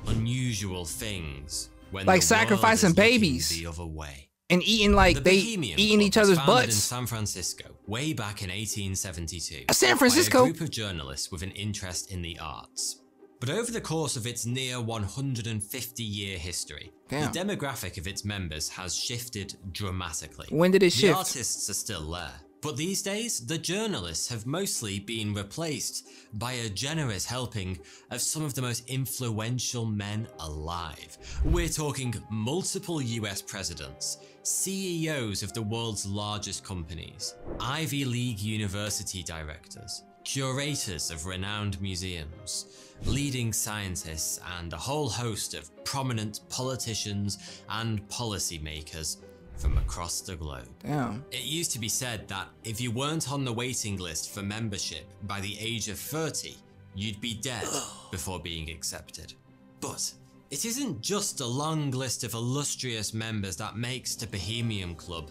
unusual things when Like the sacrificing world is looking babies. the other way. And eating like The they Bohemian eating Club each was other's founded in butts. San Francisco, way back in 1872. San Francisco? By a group of journalists with an interest in the arts. But over the course of its near 150-year history, Damn. the demographic of its members has shifted dramatically. When did it The shift? artists are still there, but these days, the journalists have mostly been replaced by a generous helping of some of the most influential men alive. We're talking multiple US presidents, CEOs of the world's largest companies, Ivy League university directors, curators of renowned museums, leading scientists, and a whole host of prominent politicians and policymakers from across the globe. Damn. It used to be said that if you weren't on the waiting list for membership by the age of 30, you'd be dead before being accepted. But it isn't just a long list of illustrious members that makes the Bohemian Club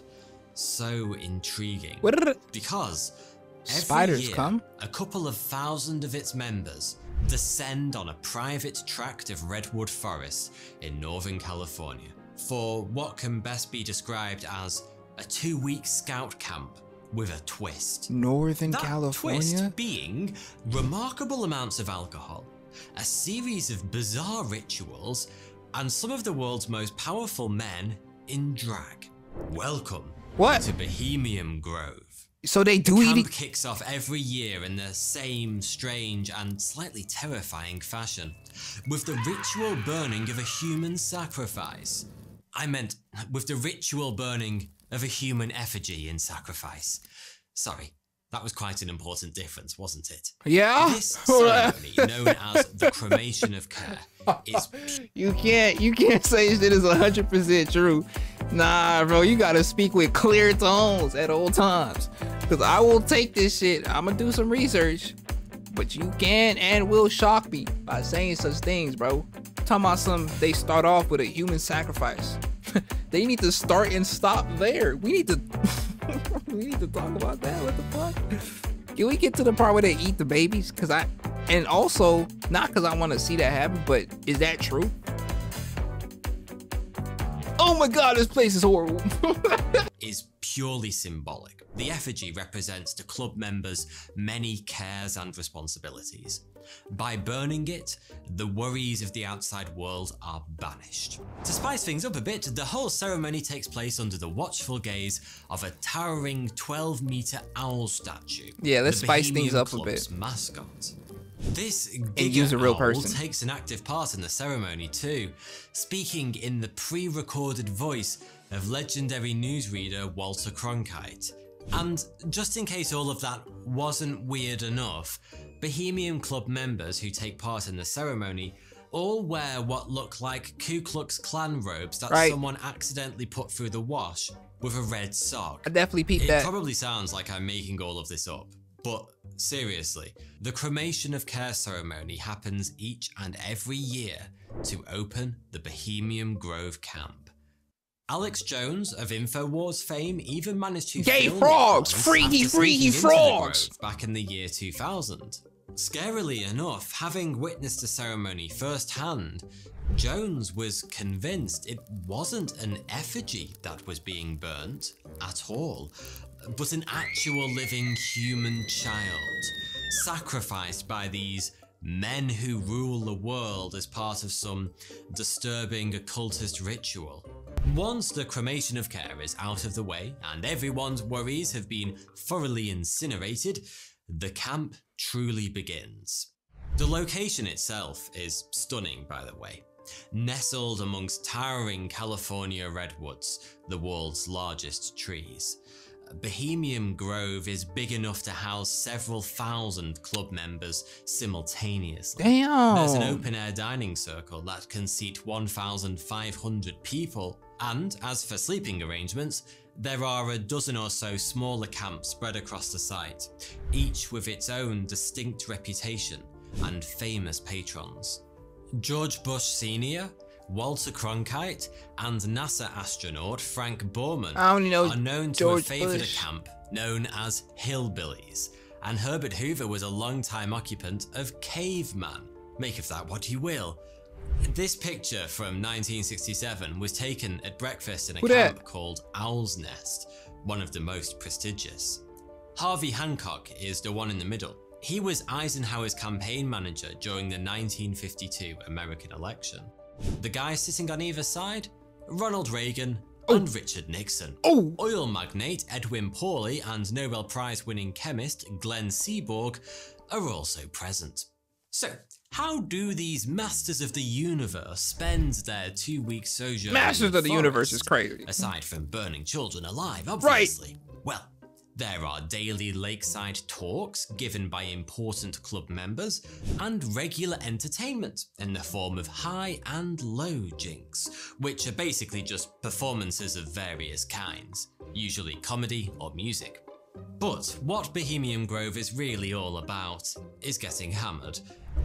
so intriguing. What did it? Because every Spiders year, come? a couple of thousand of its members descend on a private tract of redwood forests in Northern California for what can best be described as a 2-week scout camp with a twist. Northern That California? twist being remarkable amounts of alcohol, a series of bizarre rituals, and some of the world's most powerful men in drag. Welcome to Bohemian Grove. So they do The eat camp kicks off every year in the same strange and slightly terrifying fashion, with the ritual burning of a human sacrifice. I meant with the ritual burning of a human effigy in sacrifice. Sorry, that was quite an important difference, wasn't it? Yeah? This ceremony, known as the cremation of care, is You can't say shit is 100% true. Nah, bro, you gotta speak with clear tones at all times. Cause I will take this shit. I'ma do some research. But you can and will shock me by saying such things, bro. Talking about they start off with a human sacrifice. They need to start and stop there. We need to we need to talk about that. What the fuck? Can we get to the part where they eat the babies? And also, not because I want to see that happen, but is that true? Oh my god, this place is horrible. is purely symbolic. The effigy represents the club members' many cares and responsibilities. By burning it, the worries of the outside world are banished. To spice things up a bit, the whole ceremony takes place under the watchful gaze of a towering 12-meter owl statue. Yeah, let's the spice Bohemian things up a Club's bit. mascot. This use a real owl person. takes an active part in the ceremony too, speaking in the pre-recorded voice of legendary newsreader Walter Cronkite. And just in case all of that wasn't weird enough, Bohemian Club members who take part in the ceremony all wear what look like Ku Klux Klan robes that someone accidentally put through the wash with a red sock. I definitely peeped It that. probably sounds like I'm making all of this up, but seriously, the cremation of care ceremony happens each and every year to open the Bohemian Grove camp. Alex Jones of InfoWars fame even managed to Gay film frogs! it once Freaky, after freaky sneaking into the frogs! grove back in the year 2000. Scarily enough, having witnessed the ceremony firsthand, Jones was convinced it wasn't an effigy that was being burnt at all, but an actual living human child, sacrificed by these men who rule the world as part of some disturbing occultist ritual. Once the cremation of care is out of the way and everyone's worries have been thoroughly incinerated, the camp truly begins. The location itself is stunning, by the way. Nestled amongst towering California redwoods, the world's largest trees. Bohemian Grove is big enough to house several thousand club members simultaneously. Damn! There's an open-air dining circle that can seat 1,500 people, and as for sleeping arrangements, there are a dozen or so smaller camps spread across the site, each with its own distinct reputation and famous patrons. George Bush Sr., Walter Cronkite, and NASA astronaut Frank Borman I only know are known to George have favoured Bush. a camp known as Hillbillies, and Herbert Hoover was a long-time occupant of Caveman. Make of that what you will. This picture from 1967 was taken at breakfast in a Who camp dat? called Owl's Nest, one of the most prestigious. Harvey Hancock is the one in the middle. He was Eisenhower's campaign manager during the 1952 American election. The guys sitting on either side? Ronald Reagan and Richard Nixon. Oil magnate Edwin Pauly and Nobel Prize winning chemist Glenn Seaborg are also present. So, how do these masters of the universe spend their 2-week sojourn? Masters in the of the universe forest, is crazy. Aside from burning children alive, obviously. Well, there are daily lakeside talks given by important club members and regular entertainment in the form of high and low jinks, which are basically just performances of various kinds, usually comedy or music. But what Bohemian Grove is really all about is getting hammered,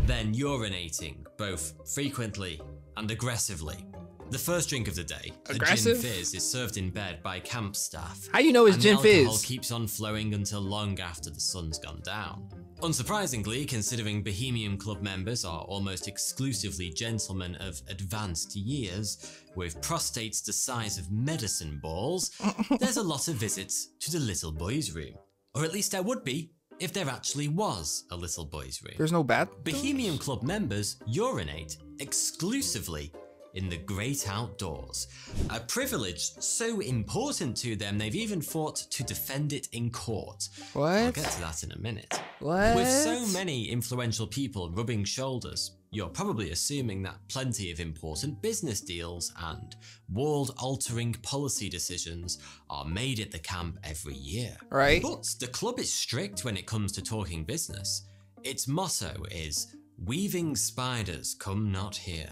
then urinating both frequently and aggressively. The first drink of the day, a Aggressive? gin fizz, is served in bed by camp staff. How you know it's and gin the alcohol fizz? keeps on flowing until long after the sun's gone down. Unsurprisingly, considering Bohemian Club members are almost exclusively gentlemen of advanced years, with prostates the size of medicine balls, there's a lot of visits to the little boys' room. Or at least there would be, if there actually was a little boys' room. There's no bath. Bohemian Club members urinate exclusively in the great outdoors, a privilege so important to them they've even fought to defend it in court. What? I'll get to that in a minute. What? With so many influential people rubbing shoulders, you're probably assuming that plenty of important business deals and world-altering policy decisions are made at the camp every year. Right. But the club is strict when it comes to talking business. Its motto is, "Weaving spiders come not here."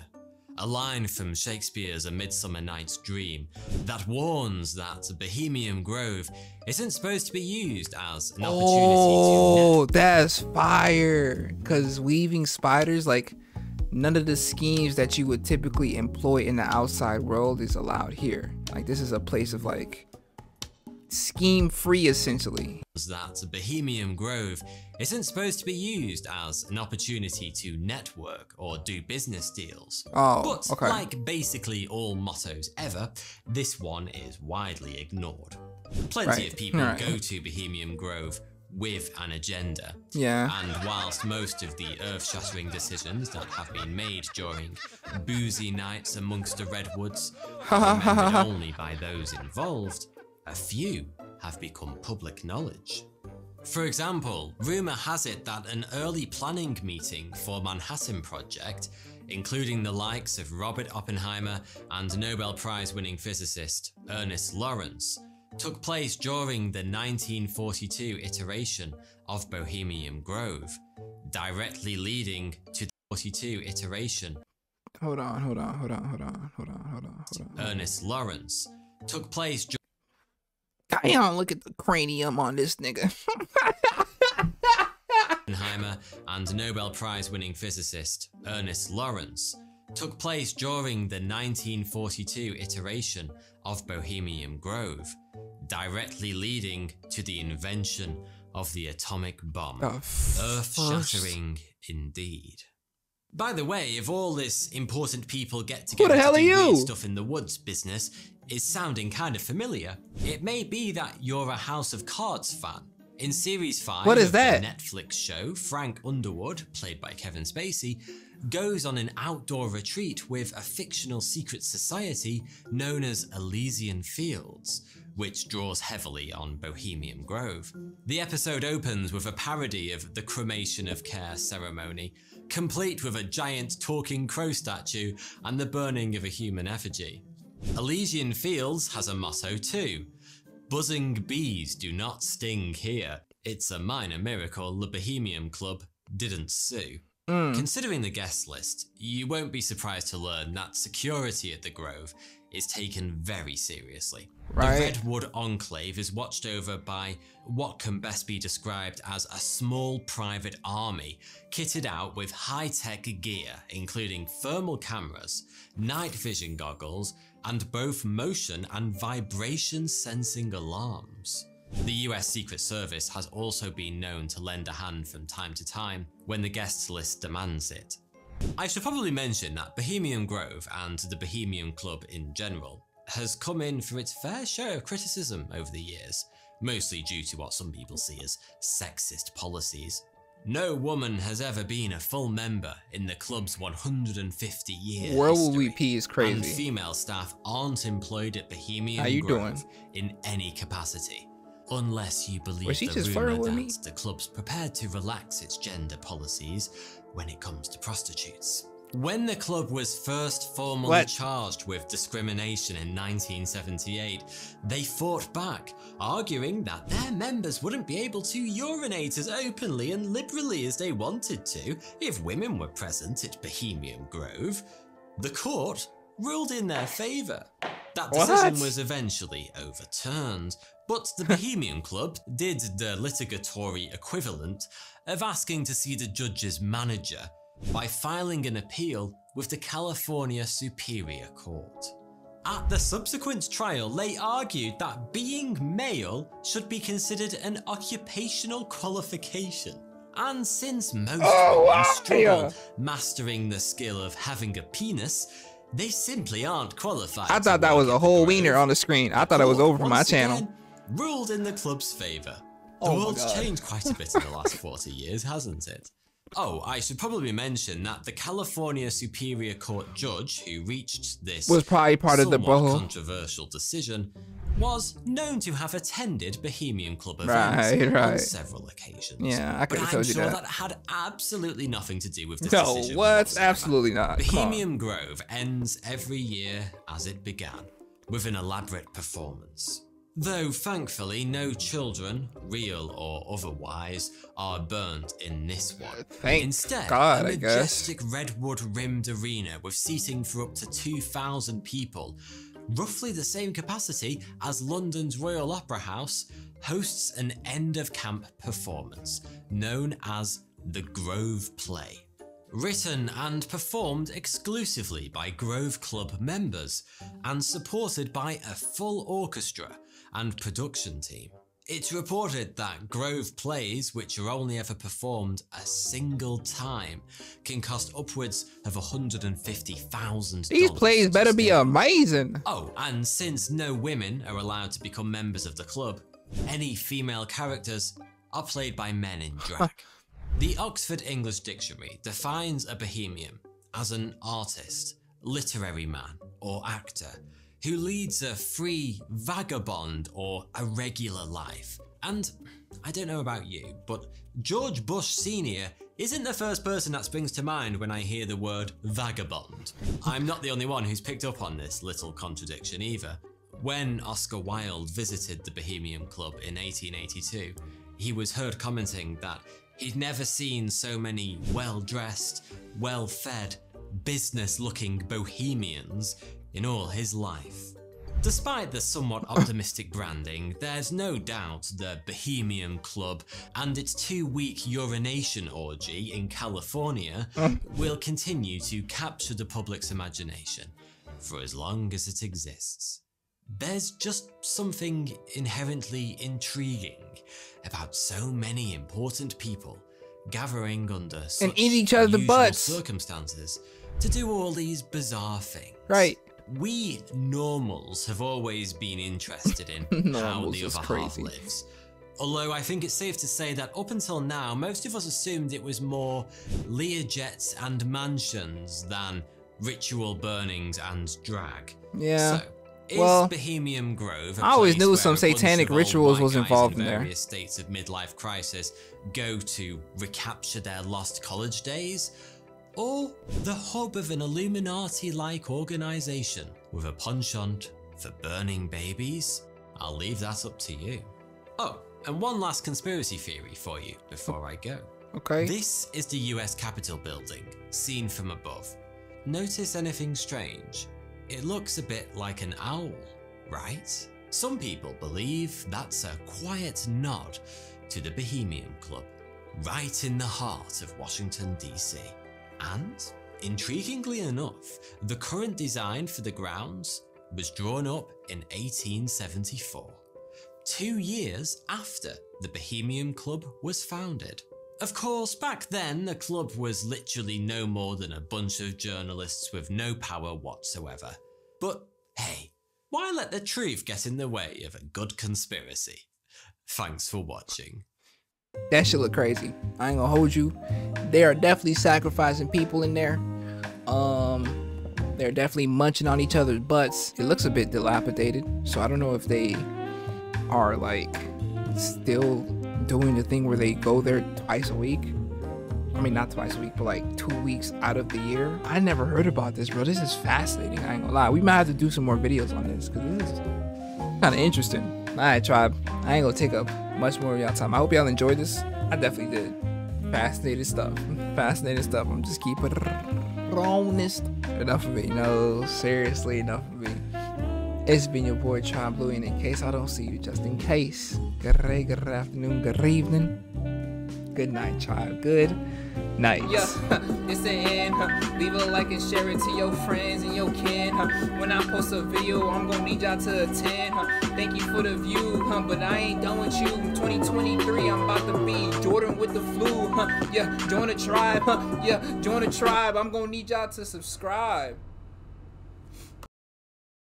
A line from Shakespeare's A Midsummer Night's Dream that warns that Bohemian Grove isn't supposed to be used as an opportunity to that's fire. Because weaving spiders, like, none of the schemes that you would typically employ in the outside world is allowed here. Like, this is a place of, like, scheme free, essentially. that Bohemian Grove isn't supposed to be used as an opportunity to network or do business deals. Oh, but okay. like basically all mottos ever, this one is widely ignored. Plenty Right, of people right. go to Bohemian Grove with an agenda. Yeah. And whilst most of the earth-shattering decisions that have been made during boozy nights amongst the redwoods are remembered only by those involved, a few have become public knowledge. For example, rumour has it that an early planning meeting for Manhattan Project, including the likes of Robert Oppenheimer and Nobel Prize winning physicist Ernest Lawrence, took place during the 1942 iteration of Bohemian Grove, directly leading to the 42 iteration. Hold on. Ernest Lawrence took place Damn, look at the cranium on this nigga. Oppenheimer and Nobel Prize winning physicist Ernest Lawrence took place during the 1942 iteration of Bohemian Grove, directly leading to the invention of the atomic bomb. Earth-shattering indeed. By the way, if all this important people get together Who the hell to are do you? weird stuff in the woods business is sounding kind of familiar, it may be that you're a House of Cards fan. In Series 5 What is of that? the Netflix show, Frank Underwood, played by Kevin Spacey, goes on an outdoor retreat with a fictional secret society known as Elysian Fields, which draws heavily on Bohemian Grove. The episode opens with a parody of the cremation of care ceremony, complete with a giant talking crow statue and the burning of a human effigy. Elysian Fields has a motto too: buzzing bees do not sting here. It's a minor miracle the Bohemian Club didn't sue. Considering the guest list, you won't be surprised to learn that security at the Grove is taken very seriously. Right. The Redwood Enclave is watched over by what can best be described as a small private army kitted out with high-tech gear, including thermal cameras, night vision goggles, and both motion and vibration sensing alarms. The US Secret Service has also been known to lend a hand from time to time when the guest list demands it. I should probably mention that Bohemian Grove and the Bohemian Club in general has come in for its fair share of criticism over the years, mostly due to what some people see as sexist policies. No woman has ever been a full member in the club's 150-year World history, VP is crazy. and female staff aren't employed at Bohemian How you Grove doing? in any capacity. Unless you believe Was she the just rumour flirting with that me? the club's prepared to relax its gender policies when it comes to prostitutes. When the club was first formally charged with discrimination in 1978, they fought back, arguing that their members wouldn't be able to urinate as openly and liberally as they wanted to if women were present at Bohemian Grove. The court ruled in their favour. That decision was eventually overturned, but the Bohemian Club did the litigatory equivalent of asking to see the judge's manager by filing an appeal with the California Superior Court. At the subsequent trial, they argued that being male should be considered an occupational qualification. And since most women struggle mastering the skill of having a penis, they simply aren't qualified. I thought that was a whole wiener on the screen. I thought it was over for my channel. Ruled in the club's favour. The world's changed quite a bit in the last 40 years, hasn't it? Oh, I should probably mention that the California Superior Court judge who reached this was probably part of the somewhat controversial decision was known to have attended Bohemian Club events on several occasions. Yeah, I could have told you I'm sure that. that had absolutely nothing to do with this No, decision. what? Absolutely not. Come on. Bohemian Grove ends every year as it began, with an elaborate performance. Though thankfully no children, real or otherwise, are burned in this one. Instead, God, a I guess. majestic redwood-rimmed arena with seating for up to 2,000 people, roughly the same capacity as London's Royal Opera House, hosts an end-of-camp performance known as the Grove Play. Written and performed exclusively by Grove Club members and supported by a full orchestra and production team. It's reported that Grove plays, which are only ever performed a single time, can cost upwards of $150,000. These plays better be amazing. Oh, and since no women are allowed to become members of the club, any female characters are played by men in drag. The Oxford English Dictionary defines a bohemian as an artist, literary man, or actor who leads a free, vagabond, or irregular life. And I don't know about you, but George Bush Sr. isn't the first person that springs to mind when I hear the word vagabond. I'm not the only one who's picked up on this little contradiction either. When Oscar Wilde visited the Bohemian Club in 1882, he was heard commenting that he'd never seen so many well-dressed, well-fed, business-looking bohemians in all his life. Despite the somewhat optimistic branding, there's no doubt the Bohemian Club and its 2-week urination orgy in California will continue to capture the public's imagination for as long as it exists. There's just something inherently intriguing about so many important people gathering under such eat each other's unusual butts. circumstances to do all these bizarre things. Right. We normals have always been interested in how Normals the is other crazy. half lives. Although I think it's safe to say that up until now, most of us assumed it was more Learjets and mansions than ritual burnings and drag. Yeah. So, is Well, Bohemian Grove a I always place knew where some a bunch satanic of old rituals white was guys involved in in there. various states of midlife crisis go to recapture their lost college days? or the hub of an Illuminati-like organization with a penchant for burning babies? I'll leave that up to you. Oh, and one last conspiracy theory for you before I go. Okay. This is the US Capitol building, seen from above. Notice anything strange? It looks a bit like an owl, right? Some people believe that's a quiet nod to the Bohemian Club, right in the heart of Washington, DC. And, intriguingly enough, the current design for the grounds was drawn up in 1874, 2 years after the Bohemian Club was founded. Of course, back then the club was literally no more than a bunch of journalists with no power whatsoever. But hey, why let the truth get in the way of a good conspiracy? Thanks for watching. That shit look crazy. I ain't gonna hold you. They are definitely sacrificing people in there. They're definitely munching on each other's butts. It looks a bit dilapidated, so I don't know if they are like still doing the thing where they go there twice a week. I mean, not twice a week, but like 2 weeks out of the year. I never heard about this, bro. This is fascinating. I ain't gonna lie. We might have to do some more videos on this because this is kind of interesting. Alright, tribe. I ain't gonna take up much more of y'all time. I hope y'all enjoyed this. I definitely did. Fascinating stuff. Fascinating stuff. I'm just keeping it honest. Enough of me. No, seriously, enough of me. It's been your boy Tribe Loui, and in case I don't see you, just in case. Good day, good afternoon, good evening. Good night, tribe. Good night. Yeah, it's the end. Leave a like and share it to your friends and your kin. When I post a video, I'm gonna need y'all to attend. Thank you for the view, but I ain't done with you. 2023, I'm about to be Jordan with the flu. Yeah, join the tribe. Yeah, join the tribe. I'm gonna need y'all to subscribe.